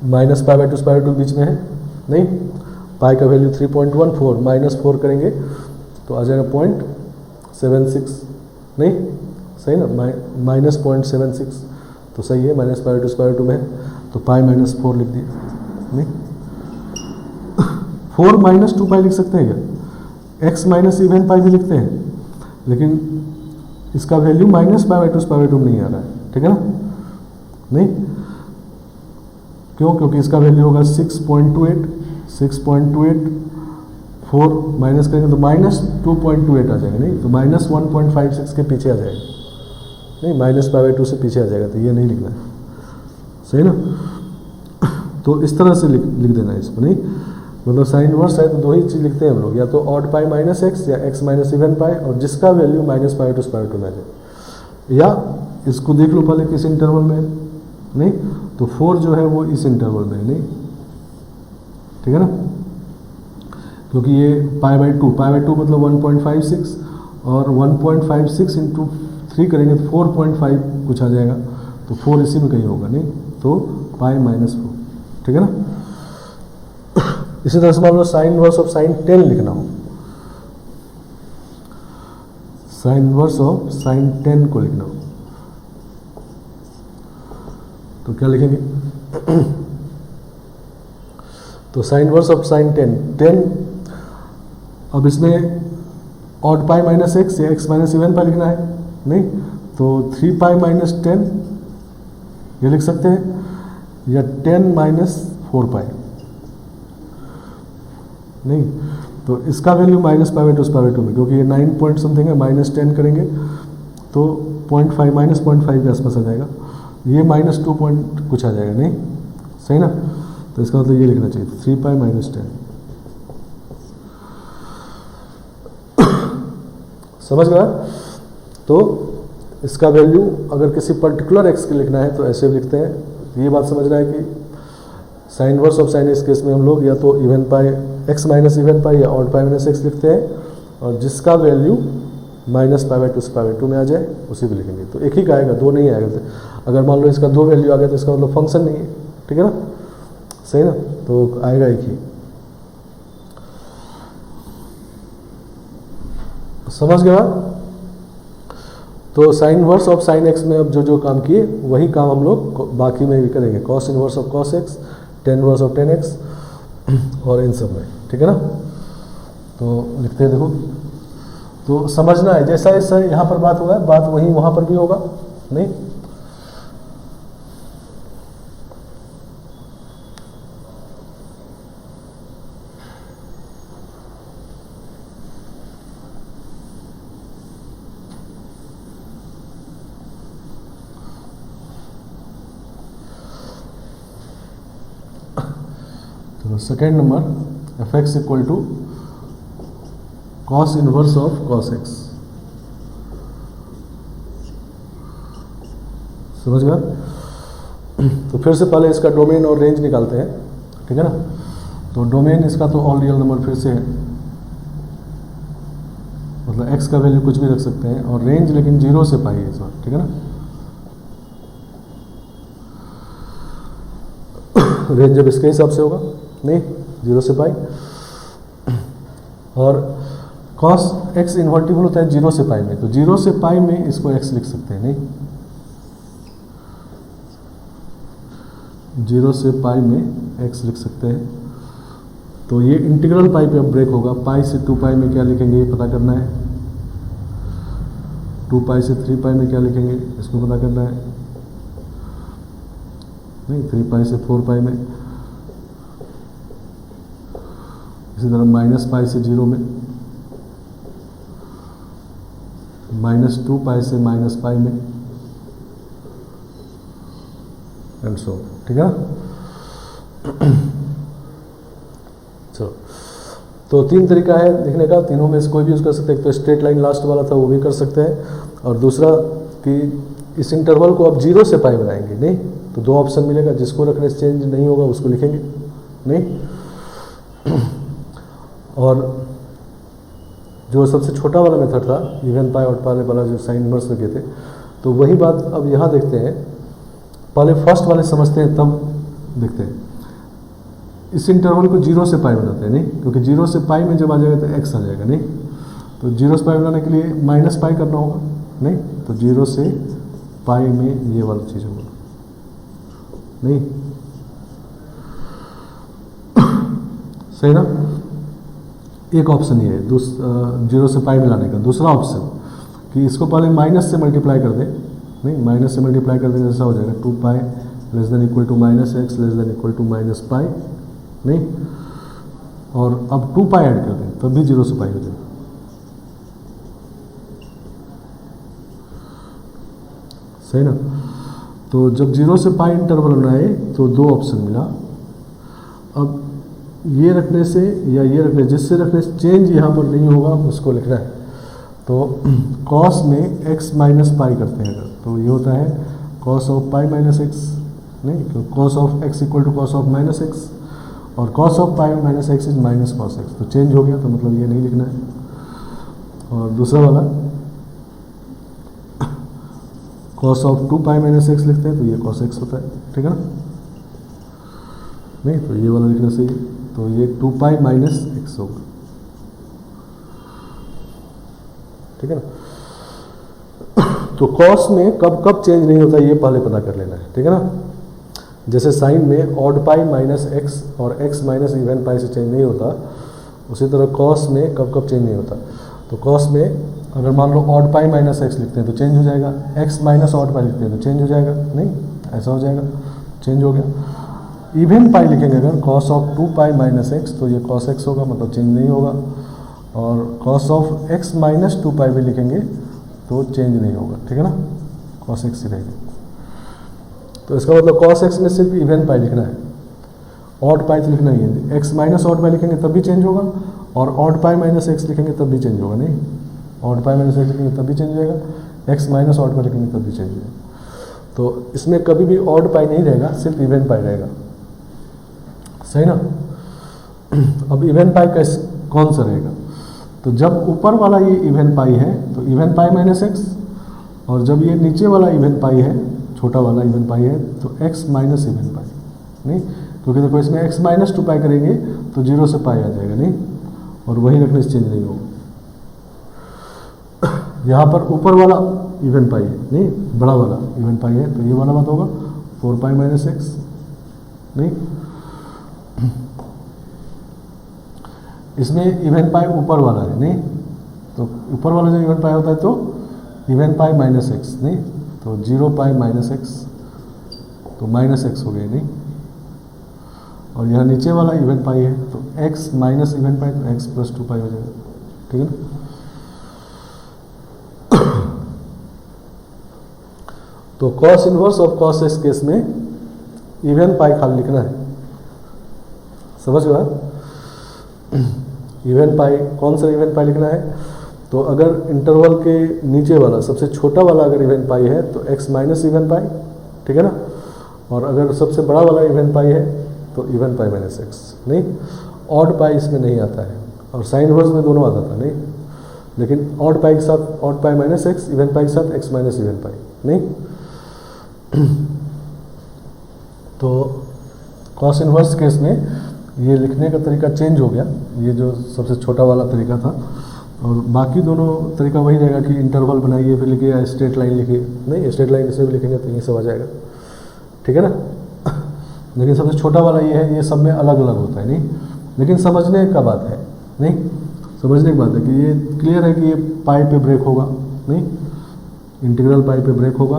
-π/2 के बीच में है, नहीं, पाई का वैल्यू 3.14 -4 करेंगे तो आ जाएगा 0.76, नहीं, सही ना, -0.76, तो सही है, -π/2 में है, तो π-4 लिख दिए, नहीं, 4 - 2π लिख सकते हैं क्या, x माइनस इवन पाई भी लिखते हैं, लेकिन इसका वैल्यू -π/2 में नहीं आ रहा है, ठीक है ना, नहीं, क्यों, क्योंकि इसका वैल्यू होगा 6.28, 4 माइनस करेंगे तो -2.28 आ जाएगा, नहीं, तो -1.56 के पीछे आ जाएगा, नहीं, -π/2 से पीछे आ जाएगा, तो ये नहीं लिखना है, सही ना। तो इस तरह से लिख देना है इसको, नहीं, मतलब साइन इनवर्स है तो दो ही चीज़ लिखते हैं हम लोग, या तो ऑड पाई माइनस एक्स या x माइनस इवन पाई, और जिसका वैल्यू -π/2 में आ जाए, या इसको देख लो पहले किस इंटरवल में है, नहीं, तो 4 जो है वो इस इंटरवल में है, नहीं, ठीक है ना, क्योंकि ये π/2 मतलब 1.56, और 1.56 इंटू 3 करेंगे तो 4.5 कुछ आ जाएगा, तो 4 इसी में कहीं होगा, नहीं, तो π-4, ठीक है ना। इसी तरह से मान लो साइन इनवर्स ऑफ साइन 10 लिखना हो, साइन इनवर्स ऑफ साइन 10 को लिखना हो तो क्या लिखेंगे, तो साइन इनवर्स ऑफ साइन 10, अब इसमें ऑड पाई माइनस एक्स या x माइनस इवन पाई लिखना है, नहीं, तो 3π - 10 ये लिख सकते हैं, या 10 - 4π, नहीं, तो इसका वैल्यू -π/2 में, क्योंकि ये 9 पॉइंट समथिंग है, -10 करेंगे तो 0.5 -0.5 के आसपास आ जाएगा, ये -2 पॉइंट कुछ आ जाएगा, नहीं, सही ना, तो इसका मतलब ये लिखना चाहिए 3π - 10, समझ गया। तो इसका वैल्यू अगर किसी पर्टिकुलर x के लिखना है तो ऐसे लिखते हैं, ये बात समझना है कि sign inverse of sine x case में हम लोग या तो इवन पाई x माइनस इवन पाई या ऑड पाई माइनस एक्स लिखते हैं, और जिसका वैल्यू -π/2 में आ जाए उसी को लिखेंगे, तो एक ही का आएगा, दो नहीं आएगा। अगर मान लो इसका 2 वैल्यू आ गया तो इसका मतलब फंक्शन नहीं है, ठीक है ना, सही ना, तो आएगा एक ही, समझ गया। तो sine inverse of sine x में अब जो काम किए वही काम हम लोग बाकी में भी करेंगे, cos inverse of cos x, ten inverse of tan x, और इन सब में, ठीक है ना। तो लिखते हैं, देखो, तो समझना है, जैसा जैसा यहाँ पर बात हुआ है बात वही वहाँ पर भी होगा, नहीं, तो second number f(x) equal to cos inverse of cos x, समझ गया। तो फिर से पहले इसका डोमेन और रेंज निकालते हैं, ठीक है ना। तो डोमेन इसका तो ऑल रियल नंबर फिर से है, मतलब x का वैल्यू कुछ भी रख सकते हैं, और रेंज लेकिन 0 से पाई है इस बार, ठीक है ना। रेंज जब इसके हिसाब से होगा, नहीं, 0 से पाई, और cos x इन्वर्टिबल होता है 0 से पाई में, तो 0 से पाई में इसको x लिख सकते हैं, नहीं, 0 से पाई में x लिख सकते हैं। तो ये इंटीग्रल पाई पे अब ब्रेक होगा, पाई से 2 पाई में क्या लिखेंगे ये पता करना है, 2 पाई से 3 पाई में क्या लिखेंगे, इसको पता करना है। नहीं, 3 पाई से 4 पाई में, इसी तरह माइनस पाई से 0 में, -2 पाई से माइनस पाई में, एंड सो, ठीक है। चलो, तो 3 तरीका है लिखने का, तीनों में से कोई भी यूज़ कर सकते हैं। एक तो स्ट्रेट लाइन लास्ट वाला था वो भी कर सकते हैं, और दूसरा कि इस इंटरवल को अब 0 से पाई बनाएंगे। नहीं तो 2 ऑप्शन मिलेगा, जिसको रखने से चेंज नहीं होगा उसको लिखेंगे। नहीं, और जो सबसे छोटा वाला मेथड था इवन पाई ऑड पाई वाला, जो साइन इनवर्स रखे थे, तो वही बात अब यहाँ देखते हैं। पहले फर्स्ट वाले समझते हैं, तब देखते हैं। इस इंटरवल को 0 से पाई बनाते हैं। नहीं, क्योंकि 0 से पाई में जब आ जाएगा तो x आ जाएगा। नहीं, तो 0 से पाई बनाने के लिए माइनस पाई करना होगा। नहीं, तो 0 से पाई में ये वाला चीज़ होगा। नहीं, सही ना। एक ऑप्शन ये है 0 से पाई मिलाने का। दूसरा ऑप्शन कि इसको पहले माइनस से मल्टीप्लाई कर दें। नहीं, माइनस से मल्टीप्लाई कर देने से ऐसा हो जाएगा 2 pi less than equal to minus x less than equal to minus pi. नहीं, और अब 2 पाई ऐड कर दें तब भी 0 से पाई हो जाएगा। सही ना। तो जब 0 से पाई इंटरवल बनाए तो 2 ऑप्शन मिला। अब ये रखने से या ये रखने, जिससे रखने से चेंज यहाँ पर नहीं होगा उसको लिखना है। तो कॉस में x माइनस पाई करते हैं अगर, तो ये होता है cos of pi minus x. नहीं, तो cos of x equal to cos of minus x, और cos of pi minus x is minus cos x. तो चेंज हो गया, तो मतलब ये नहीं लिखना है। और दूसरा वाला cos of 2 pi minus x लिखते हैं, तो ये कॉस एक्स होता है। ठीक है ना। नहीं, तो ये वाला लिखना सही है। तो ये 2 पाई माइनस एक्स होगा। ठीक है ना। तो कॉस में कब कब चेंज नहीं होता ये पहले पता कर लेना है। ठीक है ना। जैसे साइन में ऑड पाई माइनस एक्स और एक्स माइनस इवन पाई से चेंज नहीं होता, उसी तरह कॉस में कब कब चेंज नहीं होता। तो कॉस में अगर मान लो ऑड पाई माइनस एक्स लिखते हैं तो चेंज हो जाएगा, एक्स माइनस ऑड पाई लिखते हैं तो चेंज हो जाएगा। नहीं, ऐसा हो जाएगा, चेंज हो गया। इवन पाई लिखेंगे अगर cos of 2 pi minus x, तो ये कॉस एक्स होगा, मतलब चेंज नहीं होगा। और कॉस ऑफ एक्स माइनस 2 पाई भी लिखेंगे तो चेंज नहीं होगा। ठीक है ना, कॉस एक्स ही रहेगा। तो इसका मतलब कॉस एक्स में सिर्फ इवन पाई लिखना है, ऑड पाई तो लिखना ही है। एक्स माइनस ऑड पाई लिखेंगे तब भी चेंज होगा, और ऑड पाई माइनस एक्स लिखेंगे तब भी चेंज होगा। नहीं, ऑड पाई माइनस एक्स लिखेंगे तब भी चेंज हो जाएगा, एक्स माइनस ऑड पाई लिखेंगे तब भी चेंज हो जाएगा। तो इसमें कभी भी ऑड पाई नहीं रहेगा, सिर्फ इवन पाई रहेगा। सही ना। अब इवन पाई कौन सा रहेगा, तो जब ऊपर वाला ये इवन पाई है तो इवन पाई माइनस एक्स, और जब ये नीचे वाला इवन पाई है, छोटा वाला इवन पाई है, तो एक्स माइनस इवन पाई। नहीं, क्योंकि देखो इसमें एक्स माइनस 2 पाई करेंगे तो 0 से पाई आ जाएगा। नहीं, और वही रखने से चेंज नहीं होगा। यहाँ पर ऊपर वाला इवन पाई है, नहीं बड़ा वाला इवन पाई है, तो ये वाला बात होगा 4 पाई माइनस एक्स। नहीं, इसमें इवन पाई ऊपर वाला है। नहीं, तो ऊपर वाला जो इवन पाई होता है तो इवन पाई माइनस एक्स। नहीं, तो 0 पाई माइनस एक्स, तो माइनस एक्स हो गया। नहीं, और यहाँ नीचे वाला इवन पाई है तो x माइनस इवन पाई, तो x प्लस 2 पाई हो जाएगा। ठीक है ना। तो cos inverse of cos x case में इवन पाई खाली लिखना है। समझ गया। इवन पाई, कौन सा इवन पाई लिखना है, तो अगर इंटरवल के नीचे वाला सबसे छोटा वाला अगर इवन पाई है तो x माइनस इवन पाई। ठीक है ना। और अगर सबसे बड़ा वाला इवन पाई है तो इवन पाई माइनस एक्स। नहीं, ऑड पाई इसमें नहीं आता है, और साइन इनवर्स में दोनों आता था। नहीं, लेकिन ऑड पाई के साथ odd pi minus x, even पाई के साथ एक्स माइनस इवन पाई। नहीं, तो कॉस इनवर्स केस में ये लिखने का तरीका चेंज हो गया, ये जो सबसे छोटा वाला तरीका था, और बाकी दोनों तरीका वही रहेगा कि इंटरवल बनाइए फिर लिखिए, या स्ट्रेट लाइन लिखिए। नहीं, स्ट्रेट लाइन से भी लिखेंगे तो ये सब आ जाएगा। ठीक है ना। लेकिन सबसे छोटा वाला ये है, ये सब में अलग अलग होता है। नहीं, लेकिन समझने का बात है। नहीं, समझने की बात है कि ये क्लियर है कि ये पाई पे ब्रेक होगा। नहीं, इंटीग्रल पाई पे ब्रेक होगा,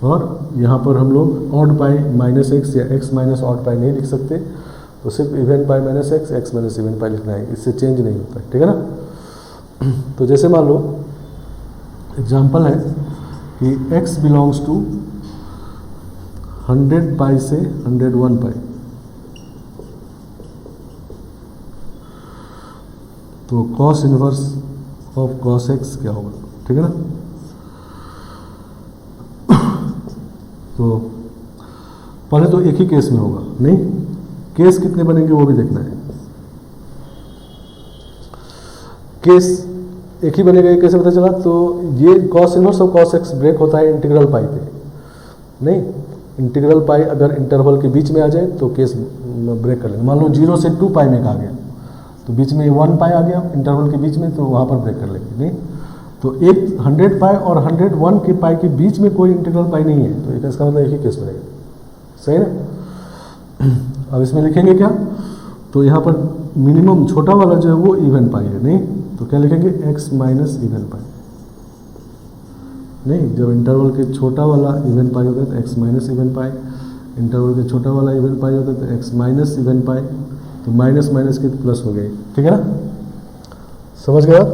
और यहाँ पर हम लोग ऑड पाई माइनस एक्स या एक्स माइनस ऑड पाई नहीं लिख सकते, तो सिर्फ इवन पाई minus x, x minus even पाई लिखना है, इससे चेंज नहीं होता है, ठीक है ना। तो जैसे मान लो एग्जाम्पल है कि x बिलोंग्स टू 100 पाई से 101 पाई, तो cos inverse of cos x क्या होगा, ठीक है ना। तो पहले तो एक ही केस में होगा, नहीं केस कितने बनेंगे वो भी देखना है। केस एक ही बनेगा, ये कैसे पता चला, तो ये cos inverse of cos x break होता है इंटीग्रल पाई पे, नहीं इंटीग्रल पाई अगर इंटरवल के बीच में आ जाए तो केस ब्रेक कर लेंगे। मान लो 0 से 2 पाई में आ गया, तो बीच में 1 पाई आ गया इंटरवल के बीच में, तो वहाँ पर ब्रेक कर लेंगे, नहीं तो एक 100 पाई और 101 के पाई के बीच में कोई इंटीग्रल पाई नहीं है, तो इसका मतलब एक ही केस बनेगा, सही ना। अब इसमें लिखेंगे क्या, तो यहाँ पर मिनिमम छोटा वाला जो है वो इवन पाई है, नहीं तो क्या लिखेंगे x माइनस इवन पाई, नहीं जब इंटरवल के छोटा वाला इवन पाई होता है तो x माइनस इवन पाई, इंटरवल के छोटा वाला इवन पाई होता है तो x माइनस इवन पाई, तो माइनस माइनस की प्लस हो गई, ठीक है ना, समझ गए आप।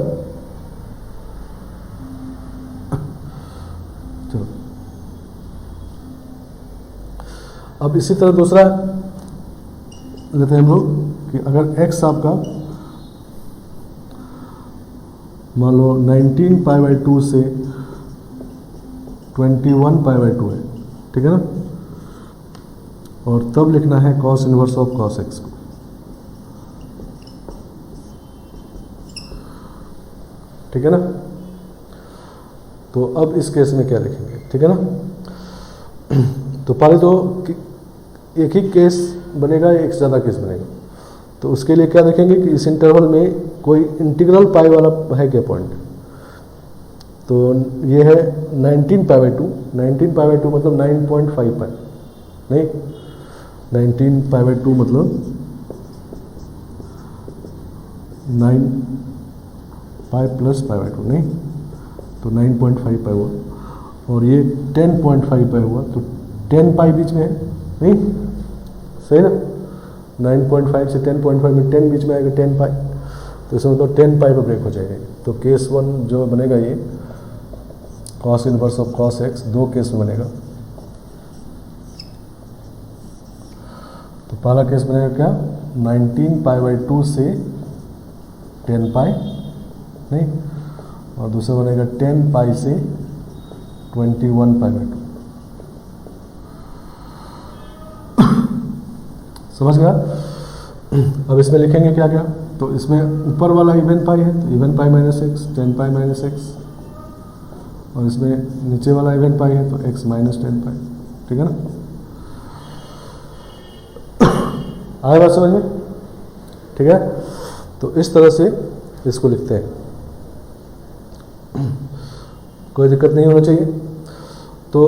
चलो अब इसी तरह दूसरा लेते हैं हम लोग कि अगर x आपका मान लो 19 पाई बाई 2 से 21 पाई बाई 2 है, ठीक है ना, और तब लिखना है cos inverse of cos x को, ठीक है ना। तो अब इस केस में क्या लिखेंगे, ठीक है ना। तो पहले तो एक ही केस बनेगा या एक से ज़्यादा केस बनेगा, तो उसके लिए क्या देखेंगे कि इस इंटरवल में कोई इंटीग्रल पाई वाला है क्या पॉइंट, तो ये है 19 पाई बाई 2, 19 पाई बाई 2 मतलब 9.5 पाई, नहीं 19 पाई बाई 2 मतलब 9 पाई प्लस पाई बाई 2, नहीं तो 9.5 पाई हुआ, और ये 10.5 पाई हुआ, तो 10 पाई बीच में है, नहीं सही ना, 9.5 से 10.5 में 10 बीच में आएगा 10 पाई, तो इसमें मतलब 10 पाई पर ब्रेक हो जाएगा। तो केस 1 जो बनेगा ये cos inverse of cos x, दो केस में बनेगा। तो पहला केस बनेगा क्या, 19 पाई बाई 2 से 10 पाई, नहीं, और दूसरा बनेगा 10 पाई से 21 पाई बाई 2, समझ गया। अब इसमें लिखेंगे क्या क्या, तो इसमें ऊपर वाला इवन पाई है तो इवन पाई माइनस एक्स, 10 पाई माइनस एक्स, और इसमें नीचे वाला इवन पाई है तो x माइनस 10 पाई, ठीक है ना। आए बात समझ में, ठीक है। तो इस तरह से इसको लिखते हैं, कोई दिक्कत नहीं होना चाहिए। तो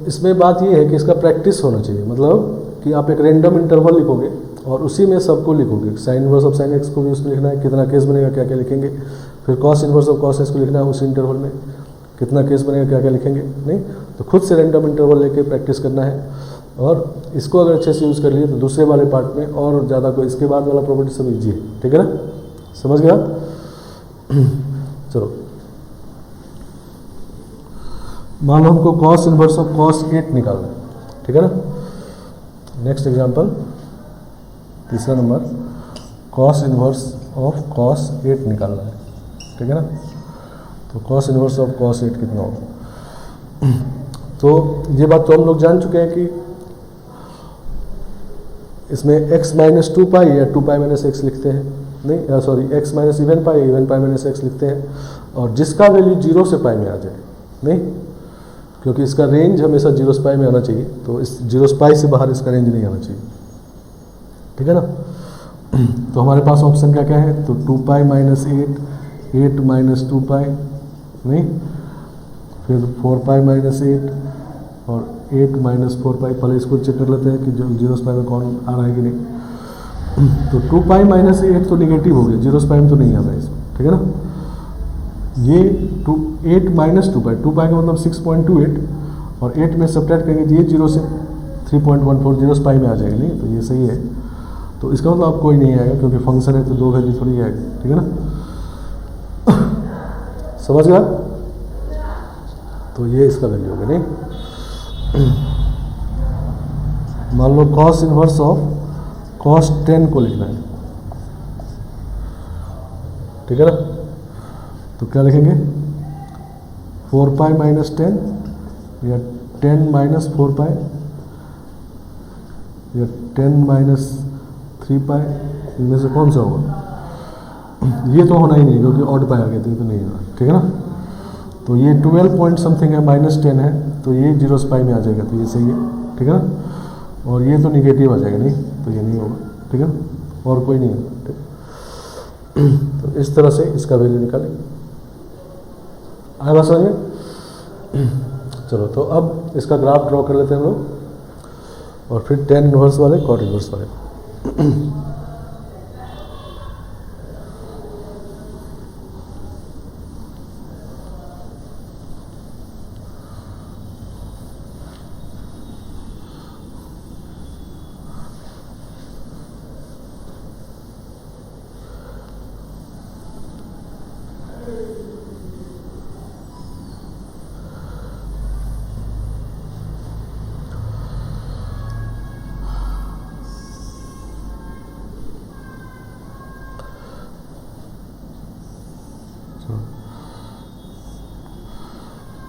इसमें बात ये है कि इसका प्रैक्टिस होना चाहिए, मतलब कि आप एक रैंडम इंटरवल लिखोगे और उसी में सबको लिखोगे, sign inverse of sine x को भी उसमें लिखना है, कितना केस बनेगा क्या क्या लिखेंगे, फिर cos inverse of cos x को लिखना है उसी इंटरवल में, कितना केस बनेगा क्या क्या लिखेंगे, नहीं तो खुद से रैंडम इंटरवल लेके प्रैक्टिस करना है। और इसको अगर अच्छे से यूज़ कर लिए तो दूसरे वाले पार्ट में और ज़्यादा कोई इसके बाद वाला प्रॉपर्टी सब ईजी है, ठीक है ना, समझ गया। चलो मान लो हमको कॉस इनवर्स ऑफ कॉस 8 निकालना है, ठीक है ना। नेक्स्ट एग्जांपल, तीसरा number, cos inverse of cos 8 निकालना है, ठीक है ना। तो कॉस इनवर्स ऑफ कॉस 8 कितना होगा, तो ये बात तो हम लोग जान चुके हैं कि इसमें x माइनस 2 पाई या 2 पाई माइनस एक्स लिखते हैं, नहीं सॉरी x माइनस इवन पाई माइनस एक्स लिखते हैं, और जिसका वैल्यू 0 से पाई में आ जाए, नहीं क्योंकि इसका रेंज हमेशा 0 से पाई में आना चाहिए, तो इस 0 से पाई से बाहर इसका रेंज नहीं आना चाहिए, ठीक है ना। तो हमारे पास ऑप्शन क्या क्या है, तो 2 पाई माइनस 8, 8 माइनस 2 पाई, नहीं फिर 4 पाई माइनस 8 और 8 माइनस 4 पाई। पहले इसको चेक कर लेते हैं कि जो 0 से पाई में कौन आ रहा है कि नहीं। तो 2 पाई माइनस 8 तो निगेटिव हो गया, 0 से पाई में तो नहीं आ रहा है इसमें, ठीक है ना। ये 8 माइनस 2 पाई, 2 पाई का मतलब 6.28, और 8 में सब्ट्रैक्ट करेंगे तो ये 0 से 3.14 0 पाई में आ जाएगा, नहीं तो ये सही है। तो इसका मतलब आप कोई नहीं आएगा, क्योंकि फंक्शन है तो दो वैल्यू थोड़ी आएगी, ठीक है ना। समझ गया। तो ये इसका वैल्यू होगा, नहीं। मान लो कॉस इनवर्स ऑफ कॉस 10 को लिखना है, ठीक है ना। तो क्या लिखेंगे, 4 पाई माइनस 10 या 10 माइनस 4 पाई या 10 माइनस 3 पाई, इनमें से कौन सा होगा। ये तो होना ही नहीं, क्योंकि ऑड पाई आ गया, तो ये तो नहीं होगा, ठीक है ना। तो ये 12 पॉइंट समथिंग है, माइनस 10 है, तो ये 0 पाई में आ जाएगा, तो ये सही है, ठीक है ना। और ये तो निगेटिव आ जाएगा, नहीं तो ये नहीं होगा, ठीक है ना, और कोई नहीं है, ठीक। तो इस तरह से इसका वैल्यू निकालेंगे। आए बात समझ में। चलो, तो अब इसका ग्राफ ड्रॉ कर लेते हैं हम लोग, और फिर tan इनवर्स वाले, cot इनवर्स वाले।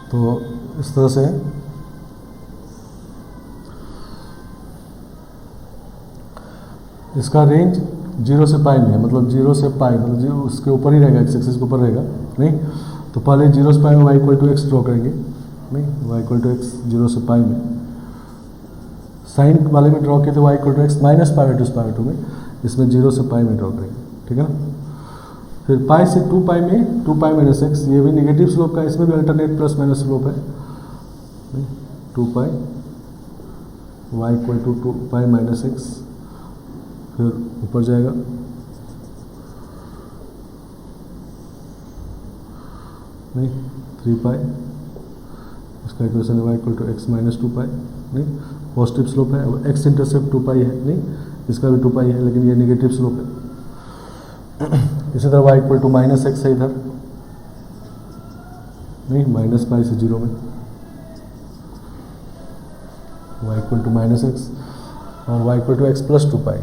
तो इस तरह से इसका रेंज 0 से पाई में है, मतलब 0 से पाई, मतलब 0 उसके ऊपर ही रहेगा, एक्स एक्सिस के ऊपर रहेगा, नहीं। तो पहले 0 से पाई में y equal to x draw करेंगे, नहीं, y इक्वल टू एक्स 0 से पाई में। साइन वाले में ड्रॉ किए थे y equal to x minus pi by 2 में, इसमें 0 से पाई में ड्रॉ करेंगे, ठीक है ना। फिर पाई से 2 पाई में 2 पाई माइनस एक्स, ये भी निगेटिव स्लोप का है, इसमें भी अल्टरनेट प्लस माइनस स्लोप है, 2 pi y equal to 2 pi minus x, फिर ऊपर जाएगा, नहीं 3 पाई, इसका इक्वेशन है y equal to x minus 2 pi, नहीं, पॉजिटिव स्लोप है। अब एक्स इंटरसेप्ट 2 पाई है, नहीं, इसका भी 2 पाई है, लेकिन ये नेगेटिव स्लोप है। इसी तरह y equal to minus x है इधर, नहीं, माइनस पाई से 0 में, y equal to minus x, और y equal to x plus 2 pi,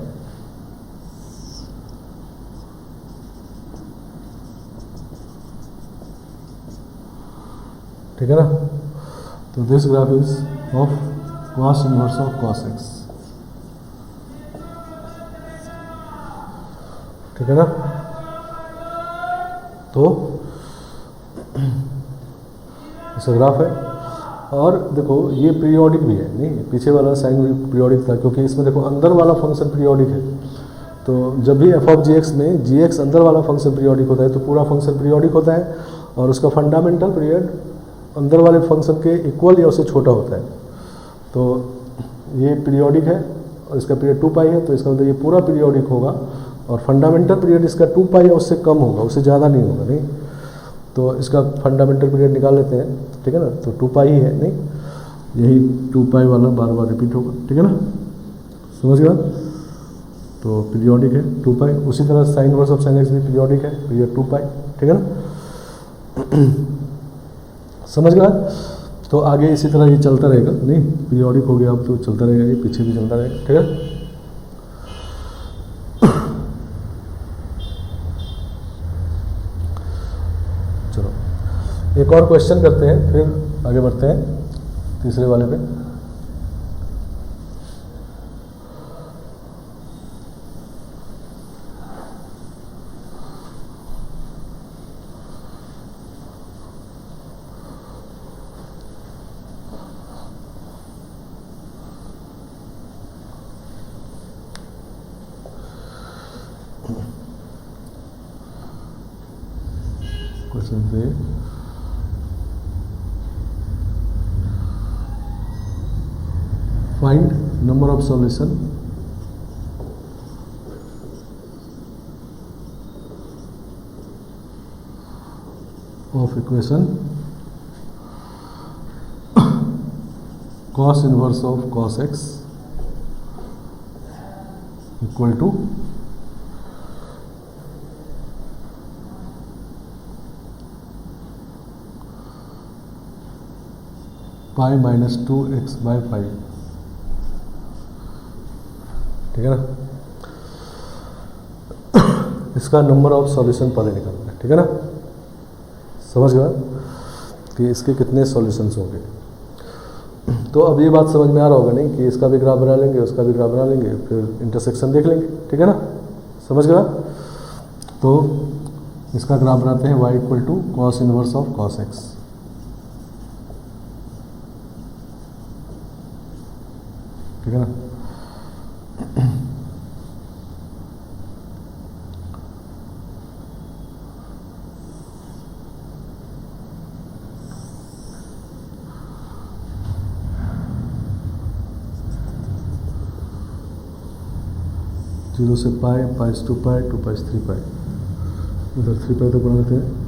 ठीक है ना। तो this graph is of cos inverse of cos x, ठीक है ना। तो इसका ग्राफ है, और देखो ये पीरियोडिक भी है, नहीं, पीछे वाला साइन भी पीरियोडिक था, क्योंकि इसमें देखो अंदर वाला फंक्शन पीरियोडिक है। तो जब भी एफ ऑफ जी एक्स में जी एक्स अंदर वाला फंक्शन पीरियोडिक होता है, तो पूरा फंक्शन पीरियोडिक होता है, और उसका फंडामेंटल पीरियड अंदर वाले फंक्शन के इक्वल या उससे छोटा होता है। तो ये पीरियोडिक है, और इसका पीरियड 2 पाई है, तो इसका मतलब ये पूरा पीरियोडिक होगा, और फंडामेंटल पीरियड इसका 2 पाई या उससे कम होगा, उससे ज़्यादा नहीं होगा, नहीं। तो इसका फंडामेंटल पीरियड निकाल लेते हैं, ठीक है ना। तो 2 पाई ही है, नहीं, यही 2 पाई वाला बार बार रिपीट होगा, ठीक है ना, समझ गया। तो पीरियोडिक है 2 पाई, उसी तरह sign inverse of sine x भी पीरियोडिक है, पीरियड 2 पाई, ठीक है ना, समझ गया। तो आगे इसी तरह ये चलता रहेगा, नहीं, पीरियोडिक हो गया अब तो चलता रहेगा, ये पीछे भी चलता रहेगा, ठीक है। चलो एक और क्वेश्चन करते हैं, फिर आगे बढ़ते हैं तीसरे वाले पे। क्वेश्चन पे find number of solution of equation cos inverse of cos x equal to pi minus 2x by 5, ठीक है ना। इसका नंबर ऑफ सॉल्यूशन पहले निकालना है, ठीक है ना। समझ गया कि इसके कितने सॉल्यूशंस होंगे। तो अब ये बात समझ में आ रहा होगा नहीं कि इसका भी ग्राफ बना लेंगे, उसका भी ग्राफ बना लेंगे, फिर इंटरसेक्शन देख लेंगे, ठीक है ना। समझ गया। तो इसका ग्राफ बनाते हैं y equal to cos inverse of cos x, ठीक है ना। जीरो से पाई, पाई से 2 पाई, 2 पाई से 3 पाई, उधर 3 पाई तक बना लेते हैं।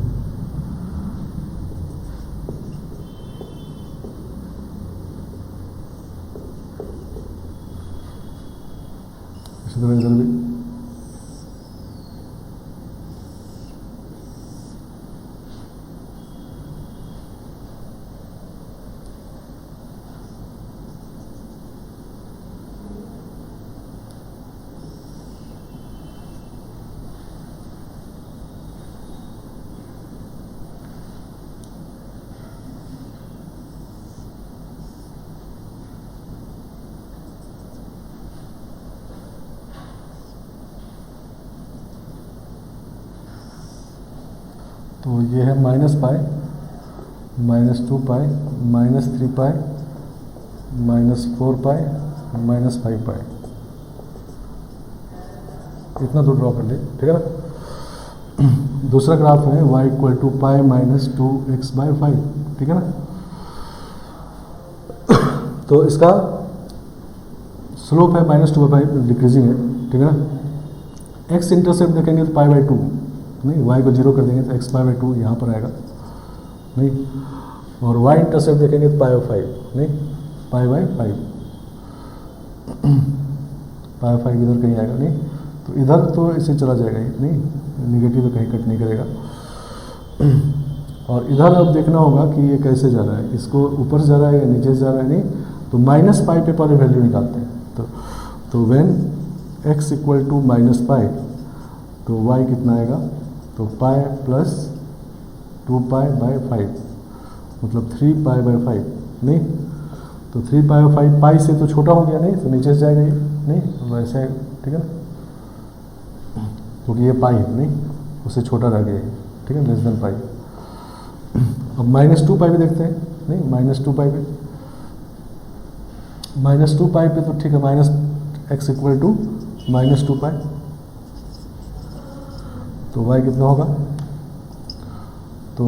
इसी तरह इधर भी तो ये है minus pi, minus 2 pi, minus 3 pi, minus 4 पाई, माइनस 5 पाई, इतना तो ड्रॉ कर ले, ठीक है ना। दूसरा ग्राफ है y equal to pi minus 2x by 5, ठीक है ना। तो इसका स्लोप है माइनस 2 बाई 5, डिक्रीजिंग है, ठीक है ना। x इंटरसेप्ट देखेंगे तो पाई बाई 2, नहीं y को 0 कर देंगे तो x पाई बाई 2 यहाँ पर आएगा, नहीं। और y इंटरसेप्ट देखेंगे तो पाई बाई 5, नहीं, पाई बाई 5, पाई 5 इधर कहीं आएगा, नहीं। तो इधर तो इसे चला जाएगा ही, नहीं, निगेटिव कहीं कट नहीं करेगा। और इधर अब देखना होगा कि ये कैसे जा रहा है, इसको ऊपर से जा रहा है या नीचे से जा रहा है, नहीं। तो माइनस पाई पे पहले वैल्यू निकालते हैं। तो when x equal to minus pi, तो y कितना आएगा, तो पाई प्लस 2 पाई बाय 5, मतलब 3 पाई बाय 5, नहीं। तो 3 पाई बाय 5 पाई से तो छोटा हो गया, नहीं, तो नीचे से जाएगा ये, नहीं, वैसे आएगा, ठीक है ना, क्योंकि ये पाई है, नहीं, उससे छोटा रह गया, ठीक है, लेस देन पाई। अब माइनस 2 पाई भी देखते हैं, नहीं, माइनस 2 पाई पे, माइनस 2 पाई पे तो ठीक है, minus x equal to minus 2 pi, तो y कितना होगा। तो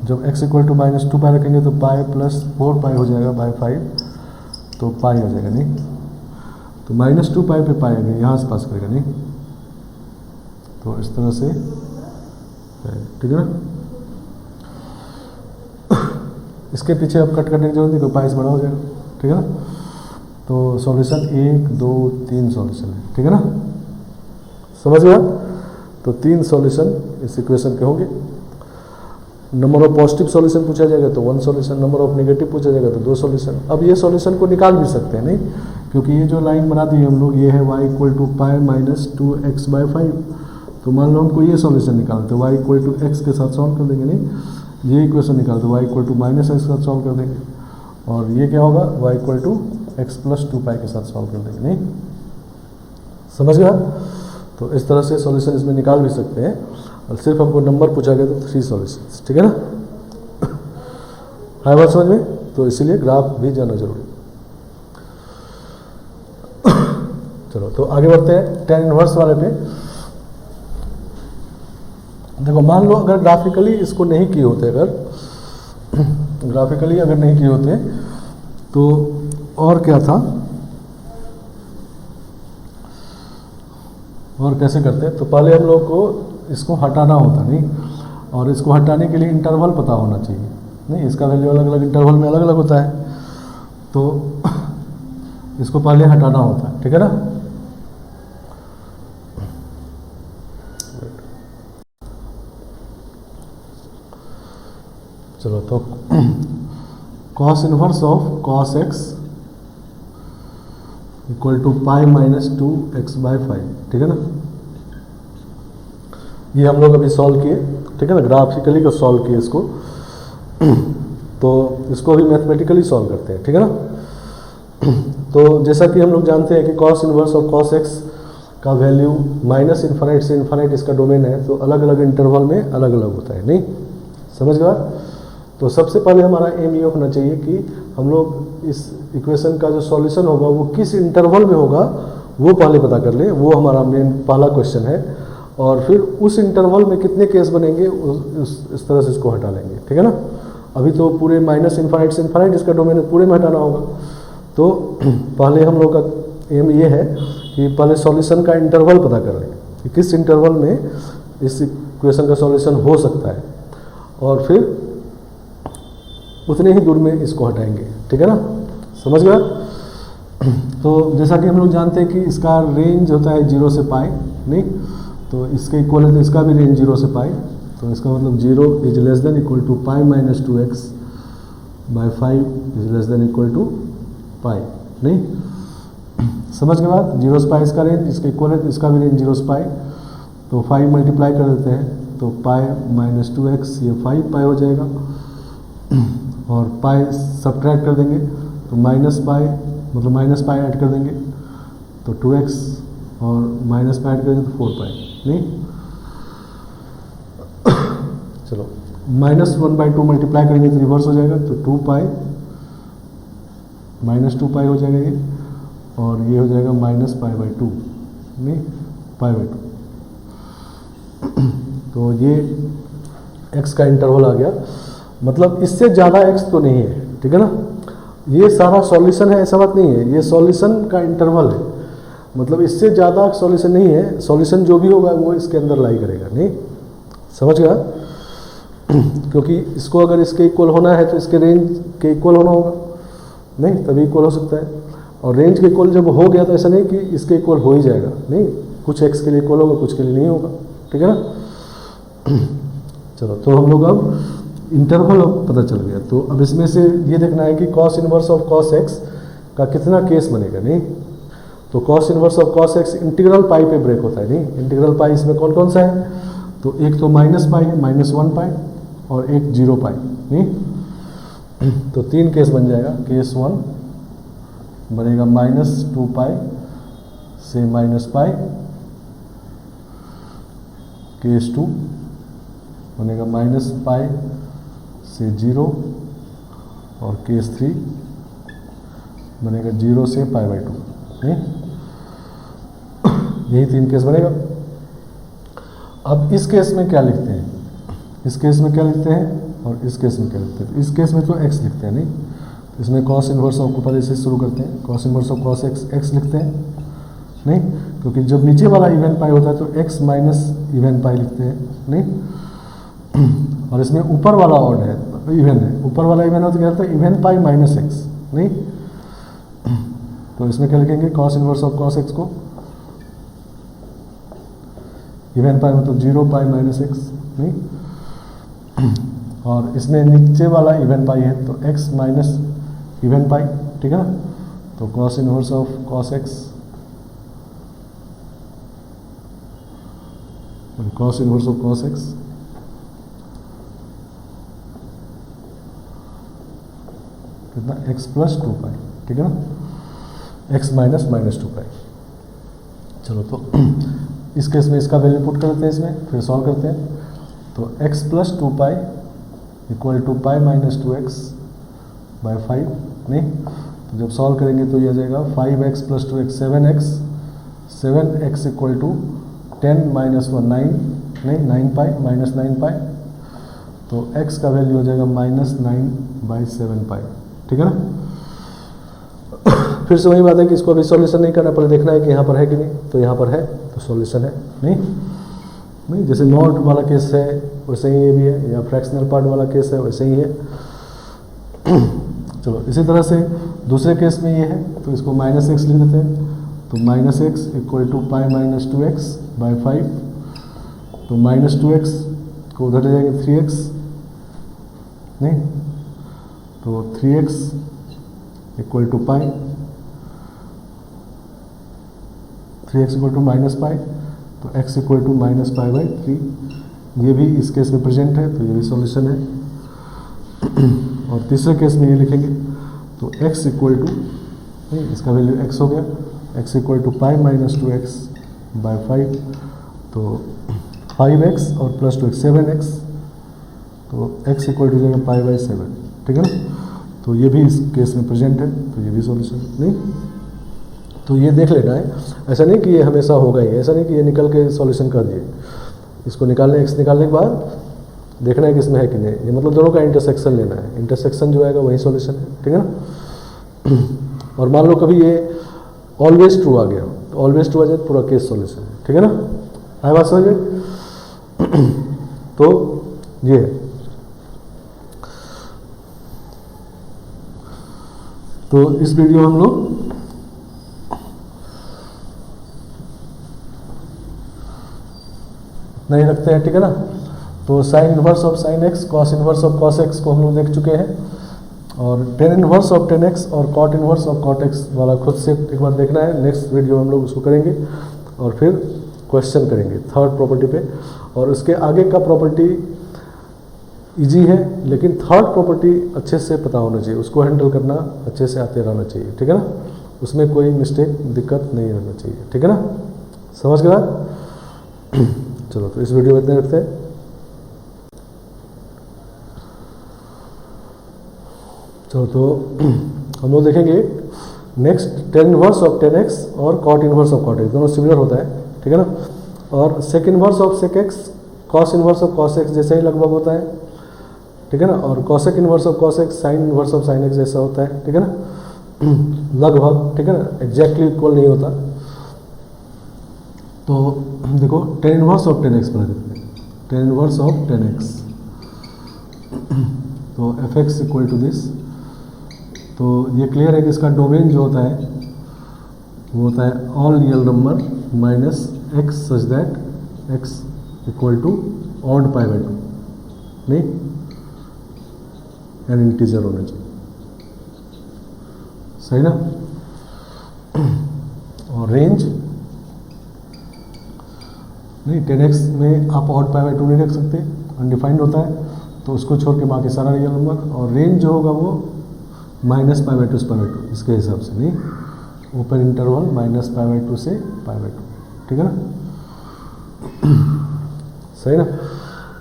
जब x equal to minus 2 pi रखेंगे तो पाई प्लस 4 पाई हो जाएगा बाय 5, तो पाई हो जाएगा, नहीं। तो माइनस 2 पाई पे पाई आएगा, यहाँ से पास करेगा, नहीं। तो इस तरह से, ठीक है ना। इसके पीछे अब कट करने की जरूरत नहीं, कोई पाई से बड़ा हो जाएगा, ठीक है ना। तो सॉल्यूशन 1 2 3 सॉल्यूशन है, ठीक है ना। समझ गया। तो 3 सॉल्यूशन इस इक्वेशन के होंगे। नंबर ऑफ पॉजिटिव सॉल्यूशन पूछा जाएगा तो 1 सॉल्यूशन, नंबर ऑफ नेगेटिव पूछा जाएगा तो 2 सॉल्यूशन। अब ये सॉल्यूशन को निकाल भी सकते हैं, नहीं, क्योंकि ये जो लाइन बना दी है हम लोग, ये है y equal to pi minus 2x by 5। तो मान लो हमको ये सॉल्यूशन निकालते हैं, y इक्वल टू x के साथ सॉल्व कर देंगे, नहीं, ये इक्वेशन निकालते y equal to minus x के साथ सॉल्व कर देंगे, और ये क्या होगा, y equal to x plus 2 pi के साथ सॉल्व कर देंगे, नहीं। समझ गया। तो इस तरह से सॉल्यूशन इसमें निकाल भी सकते हैं, और सिर्फ हमको नंबर पूछा गया तो 3 सॉल्यूशंस, ठीक है ना। है बात समझ में। तो इसीलिए ग्राफ भी जाना जरूरी। चलो तो आगे बढ़ते हैं tan इनवर्स वाले पे। देखो मान लो अगर ग्राफिकली इसको नहीं किए होते, अगर ग्राफिकली अगर नहीं किए होते तो और क्या था, और कैसे करते हैं। तो पहले हम लोग को इसको हटाना होता, नहीं, और इसको हटाने के लिए इंटरवल पता होना चाहिए। नहीं, इसका वैल्यू अलग अलग इंटरवल में अलग अलग होता है, तो इसको पहले हटाना होता है, ठीक है ना। चलो तो cos inverse of cos x equal to pi minus 2x/5, ठीक है ना। ये हम लोग अभी सॉल्व किए, ठीक है ना, ग्राफिकली को सॉल्व किए इसको। तो इसको भी मैथमेटिकली सॉल्व करते हैं, ठीक है ना। तो जैसा कि हम लोग जानते हैं कि cos inverse of cos x का वैल्यू माइनस इन्फाइनाइट से इन्फाइनाइट इसका डोमेन है, तो अलग अलग इंटरवल में अलग अलग होता है। नहीं समझ गया। तो सबसे पहले हमारा एम ये होना चाहिए कि हम लोग इस इक्वेशन का जो सॉल्यूशन होगा वो किस इंटरवल में होगा वो पहले पता कर लें, वो हमारा मेन पहला क्वेश्चन है। और फिर उस इंटरवल में कितने केस बनेंगे इस तरह से इसको हटा लेंगे, ठीक है ना। अभी तो पूरे माइनस इन्फाइनाइट से इन्फाइनाइट इसका डोमेन पूरे में हटाना होगा। तो पहले हम लोग का एम ये है कि पहले सॉल्यूशन का इंटरवल पता कर लें कि किस इंटरवल में इस इक्वेशन का सॉल्यूशन हो सकता है, और फिर उतने ही दूर में इसको हटाएंगे, ठीक है ना। समझ गया। तो जैसा कि हम लोग जानते हैं कि इसका रेंज होता है 0 से पाई, नहीं तो इसके इक्वल है, तो इसका भी रेंज 0 से पाई, तो इसका मतलब 0 is less than equal to pi minus 2x/5 is less than equal to pi. नहीं समझ के बाद 0 से पाई इसका रेंज, इसका इक्वल है, तो इसका भी रेंज 0 से पाई, तो 5 मल्टीप्लाई कर देते हैं, तो पाई माइनस 2x ये 5 पाई हो जाएगा, और पाई सब्ट्रैक्ट कर देंगे तो माइनस पाई, मतलब माइनस पाई ऐड कर देंगे तो 2x, और माइनस पाई ऐड करेंगे तो 4 पाई। नहीं चलो माइनस 1/2 मल्टीप्लाई करेंगे तो रिवर्स हो जाएगा, तो 2 पाई माइनस 2 पाई हो जाएगा ये, और ये हो जाएगा माइनस पाई/2, नहीं पाई/2। तो ये x का इंटरवल आ गया, मतलब इससे ज़्यादा x तो नहीं है, ठीक है ना। ये सारा सॉल्यूशन है ऐसा बात नहीं है, ये सॉल्यूशन का इंटरवल है, मतलब इससे ज़्यादा सॉल्यूशन नहीं है। सॉल्यूशन जो भी होगा वो इसके अंदर लाई करेगा। नहीं समझ गया। क्योंकि इसको अगर इसके इक्वल होना है तो इसके रेंज के इक्वल होना होगा, नहीं तभी इक्वल हो सकता है। और रेंज के इक्वल जब हो गया तो ऐसा नहीं कि इसके इक्वल हो ही जाएगा, नहीं कुछ x के लिए इक्वल होगा, कुछ के लिए नहीं होगा, ठीक है ना। चलो तो हम लोग अब इंटरवल पता चल गया, तो अब इसमें से ये देखना है कि cos inverse of cos x का कितना केस बनेगा। नहीं तो cos inverse of cos x integral pi पे ब्रेक होता है। नहीं इंटीग्रल पाई इसमें कौन कौन सा है, तो एक तो माइनस पाई है, -1 पाई, और एक 0 पाई। नहीं तो 3 केस बन जाएगा। केस 1 बनेगा -2 पाई से -पाई, केस 2 बनेगा -पाई से 0, और केस 3 बनेगा 0 से पाई/2। नहीं यही 3 केस बनेगा। अब इस केस में क्या लिखते हैं, इस केस में क्या लिखते हैं और इस केस में क्या लिखते हैं। तो इस केस में तो x लिखते हैं। नहीं इसमें cos इनवर्स ऑफ को पहले से शुरू करते हैं, cos inverse of cos x लिखते हैं। नहीं क्योंकि जब नीचे वाला इवन पाई होता है तो x माइनस इवन पाई लिखते हैं। नहीं और इसमें ऊपर वाला ऑड है, इवन है, ऊपर वाला इवन हो तो क्या होता है इवन पाई माइनस x। नहीं तो इसमें क्या लिखेंगे, cos inverse of cos x को इवन पाई मतलब 0 पाई माइनस x। नहीं और इसमें नीचे वाला इवन पाई है तो x माइनस इवन पाई, ठीक है ना। तो cos inverse of cos x, cos inverse of cos x कितना x प्लस 2 पाई, ठीक है ना, x माइनस -2 पाई। चलो तो इस केस में इसका वैल्यू पुट करते हैं, इसमें फिर सॉल्व करते हैं। तो x plus 2 pi equal to pi minus 2x/5। नहीं तो जब सॉल्व करेंगे तो ये आ जाएगा 5x plus 2x 7x, 7x equal to 10 minus 1 9, नहीं 9 पाई माइनस 9 पाई। तो x का वैल्यू हो जाएगा -9/7 पाई, ठीक है ना। फिर से वही बात है कि इसको अभी सॉल्यूशन नहीं करना, पहले देखना है कि यहाँ पर है कि नहीं। तो यहाँ पर है तो सॉल्यूशन है। नहीं जैसे नॉट वाला केस है वैसे ही ये भी है, या फ्रैक्शनल पार्ट वाला केस है वैसे ही है। चलो इसी तरह से दूसरे केस में ये है, तो इसको माइनस एक्स लिख देते हैं। तो minus x equal to pi minus 2x by 5। तो माइनस 2x को उधर ले जाएंगे 3x, नहीं तो 3x equal to pi, 3x equal to minus pi, तो x equal to minus pi by 3। ये भी इस केस में प्रेजेंट है, तो ये भी सॉल्यूशन है। और तीसरे केस में ये लिखेंगे, तो x इक्वल टू, नहीं इसका वैल्यू x हो गया, x equal to pi minus 2x by 5। तो 5x और प्लस 2x 7x, तो x इक्वल टू जाएगा पाई बाई 7, ठीक है ना। तो ये भी इस केस में प्रेजेंट है, तो ये भी सॉल्यूशन नहीं। तो ये देख लेना है, ऐसा नहीं कि ये हमेशा होगा ही, ऐसा नहीं कि ये निकल के सॉल्यूशन कर दिए। इसको निकालने x निकालने के बाद देखना है कि इसमें है कि नहीं, ये मतलब दोनों का इंटरसेक्शन लेना है। इंटरसेक्शन जो आएगा वही सॉल्यूशन है, ठीक है ना। और मान लो कभी ये ऑलवेज ट्रू आ गया, तो ऑलवेज ट्रू आ जाए तो पूरा केस सॉल्यूशन है, ठीक है ना। आए बात समझ में। तो ये तो इस वीडियो में हम लोग नहीं रखते हैं, ठीक है ना। तो sine inverse of sine x, cos inverse of cos x को हम लोग देख चुके हैं, और tan inverse of tan x और cot inverse of cot x वाला खुद से एक बार देखना है। नेक्स्ट वीडियो हम लोग उसको करेंगे और फिर क्वेश्चन करेंगे थर्ड प्रॉपर्टी पे। और उसके आगे का प्रॉपर्टी इजी है, लेकिन थर्ड प्रॉपर्टी अच्छे से पता होना चाहिए, उसको हैंडल करना अच्छे से आते रहना चाहिए, ठीक है ना। उसमें कोई मिस्टेक दिक्कत नहीं रहना चाहिए, ठीक है ना। समझ गया। चलो तो इस वीडियो में इतने रखते हैं। चलो तो हम लोग देखेंगे next tan inverse of tan x और cot inverse of cot x, दोनों सिमिलर होता है, ठीक है ना। और sec inverse of sec x cos inverse of cos x जैसा ही लगभग होता है, ठीक है ना। और cosec inverse of cos x sine inverse of sine x जैसा होता है, ठीक है ना। लगभग, ठीक है ना, एग्जैक्टली इक्वल नहीं होता। तो देखो tan inverse of tan x बना देते हैं, tan inverse of tan x, तो f x equal to this. तो ये क्लियर है कि इसका डोमेन जो होता है वो होता है all real number minus x such that x equal to odd pi by 2, नहीं एन इंटीजर होना चाहिए, सही ना। और रेंज नहीं, 10x में आप ऑड पाई बाई 2 नहीं रख सकते, अनडिफाइंड होता है, तो उसको छोड़ के बाकी सारा रियल नंबर। और रेंज जो होगा वो माइनस पाई बाई 2 से पाई बाई 2 इसके हिसाब से, नहीं open interval minus pi by 2 से पाई बाई 2, ठीक है ना। सही ना,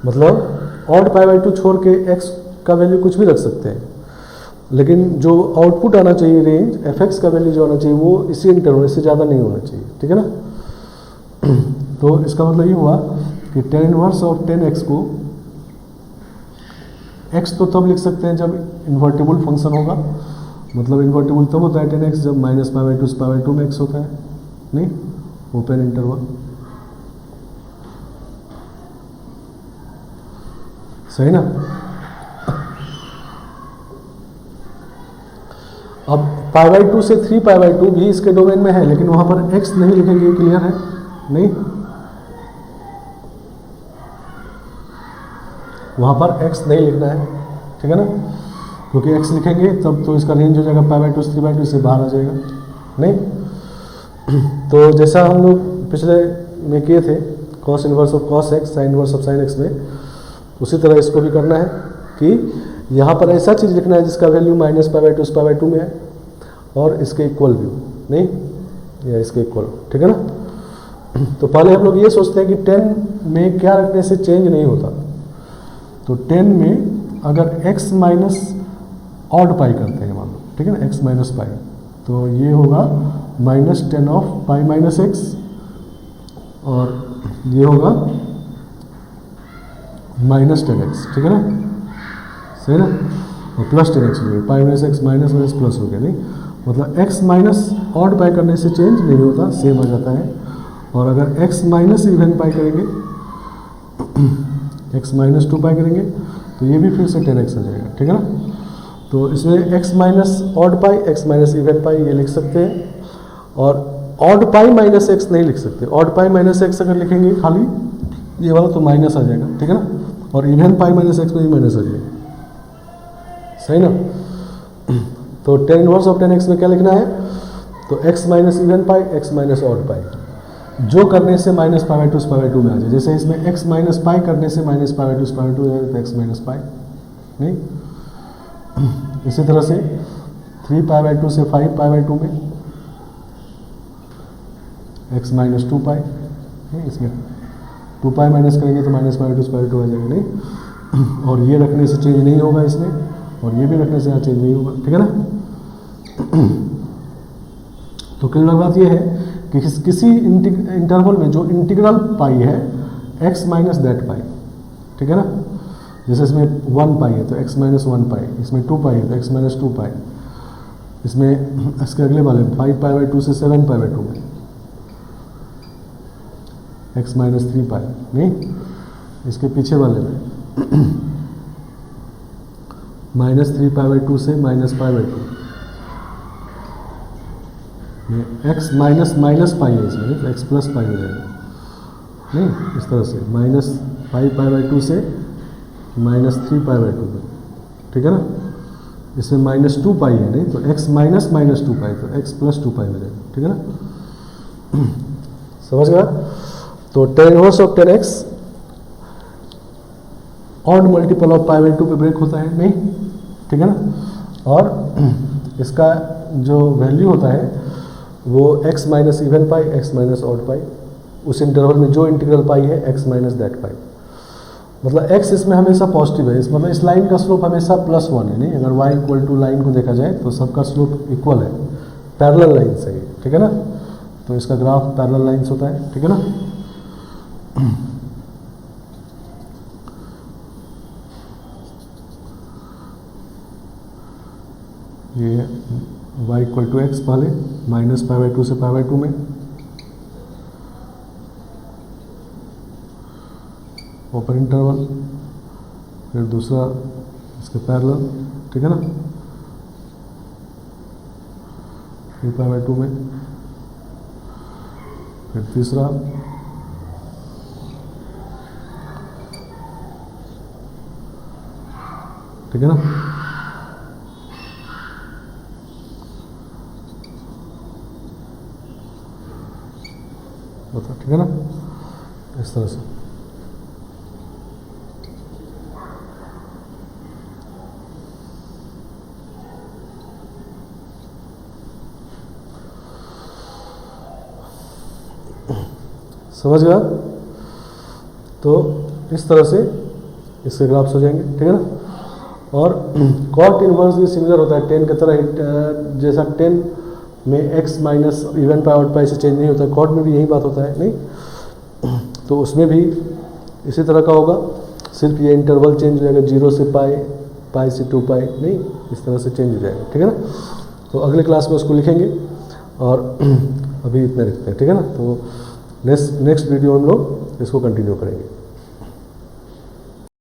मतलब ऑड पाई बाई 2 छोड़ के x का वैल्यू कुछ भी रख सकते हैं, लेकिन जो आउटपुट आना चाहिए रेंज एफ एक्स का वैल्यू जो आना चाहिए वो इसी इंटरवल, इससे ज़्यादा नहीं होना चाहिए, ठीक है ना। तो इसका मतलब ये हुआ कि ten inverse of tan x को x तो तब लिख सकते हैं जब इन्वर्टिबल फंक्शन होगा, मतलब इन्वर्टिबल तब होता है टेन एक्स जब माइनस पाई बाई 2 से पाई बाई 2 में x होता है, नहीं ओपन इंटरवल, सही ना। अब पाई बाई 2 से 3 पाई बाई 2 भी इसके डोमेन में है, लेकिन वहां पर x नहीं लिखेंगे, क्लियर है, नहीं वहां पर x नहीं लिखना है, ठीक है ना, क्योंकि x लिखेंगे तब तो इसका रेंज हो जाएगा पाई बाई 2 से 3 बाई 2 से बाहर आ जाएगा, नहीं। तो जैसा हम लोग पिछले में किए थे cos inverse of cos x sine inverse of sine x में, उसी तरह इसको भी करना है कि यहाँ पर ऐसा चीज़ लिखना है जिसका वैल्यू माइनस पाई बाई 2 से पाई बाई 2 में है और इसके इक्वल भी हो, नहीं या इसके इक्वल हो, ठीक है ना। तो पहले हम लोग ये सोचते हैं कि 10 में क्या रखने से चेंज नहीं होता, तो 10 में अगर x माइनस ऑड पाई करते हैं मान लो, ठीक है ना, x माइनस पाई, तो ये होगा minus 10 of pi minus x, और ये होगा माइनस 10x, ठीक है ना, सही ना। और प्लस 10x हो गया, पाई minus x minus minus plus हो गया, नहीं मतलब x माइनस ऑड पाई करने से चेंज नहीं होता, सेम आ जाता है। और अगर x माइनस इवन पाई करेंगे x माइनस 2 पाई करेंगे तो ये भी फिर से 10x आ जाएगा, ठीक है ना। तो इसमें x minus odd pi, x minus even पाई ये लिख सकते हैं, और ऑड पाई माइनस x नहीं लिख सकते। ऑड पाई माइनस x अगर लिखेंगे खाली ये वाला तो माइनस आ जाएगा, ठीक है ना, और इवन पाई माइनस x में भी माइनस आ जाएगा, सही ना। तो 10 इनवर्स ऑफ 10x में क्या लिखना है, तो x माइनस इवन पाई, x माइनस ऑड पाई, जो करने से minus pi by two pi by two में आ जाए। जैसे इसमें x माइनस पाई करने से minus pi by two pi by two जाएगा तो x माइनस पाई नहीं। इसी तरह से 3 पाई बाई टू से 5 पाई बाई टू में x माइनस 2 पाई, इसमें 2 पाई माइनस करेंगे तो माइनस पाई बाई टू आ जाएगा नहीं। और ये रखने से चेंज नहीं होगा इसमें, और ये भी रखने से यहाँ चेंज नहीं होगा, ठीक है ना। तो क्लियर बात ये है कि किसी इंटरवल में जो इंटीग्रल पाई है x माइनस दैट पाई, ठीक है ना। जैसे इसमें 1 पाई है तो x माइनस 1 पाई, इसमें 2 पाई है तो x माइनस 2 पाई, इसमें इसके अगले वाले 5 पाई बाई टू से 7 पाई बाई टू में x माइनस 3 पाई नहीं। इसके पीछे वाले में माइनस 3 पाई बाई टू से minus pi by two, x minus minus pi है इसमें तो x प्लस पाई हो जाएगा नहीं। इस तरह से माइनस 5 पाई बाई टू से माइनस 3 पाई बाई टू में, ठीक है ना। इसमें माइनस 2 पाई है नहीं, तो x माइनस माइनस 2 पाई तो x प्लस 2 पाई हो जाएगा, ठीक है ना। समझ गया। तो 10 inverse of 10x odd multiple of pi by two पे ब्रेक होता है नहीं, ठीक है ना। और इसका जो वैल्यू होता है वो x माइनस इवन पाई, x माइनस ऑड पाई, उस इंटरवल में जो इंटीग्रल पाई है x माइनस दैट पाई। मतलब x इसमें हमेशा पॉजिटिव है, मतलब इस लाइन का स्लोप हमेशा +1 है नहीं। अगर y इक्वल टू लाइन को देखा जाए तो सबका स्लोप इक्वल है, पैरेलल लाइन से ही, ठीक है ना। तो इसका ग्राफ पैरेलल लाइंस होता है, ठीक है ना। ये y इक्वल टू एक्स पहले माइनस पाई बाई टू से पाई बाई टू में, ओपन इंटरवल, फिर दूसरा इसके पैरेलल, ठीक है ना, फिर पाई बाई टू में, फिर तीसरा, ठीक है ना। ठीक है ना, इस तरह से। समझ गया। तो इस तरह से इसके ग्राफ्स हो जाएंगे, ठीक है ना। और कॉट इनवर्स भी सिमिलर होता है 10 की तरह, जैसा 10 में x माइनस इवन पाई ऑड पाई से चेंज नहीं होता, कॉट में भी यही बात होता है नहीं। तो उसमें भी इसी तरह का होगा, सिर्फ ये इंटरवल चेंज हो जाएगा 0 से पाई, पाई से 2 पाई नहीं, इस तरह से चेंज हो जाएगा, ठीक है ना। तो अगले क्लास में उसको लिखेंगे, और अभी इतने रखते हैं, ठीक है ना। तो नेक्स्ट वीडियो हम लोग इसको कंटिन्यू करेंगे।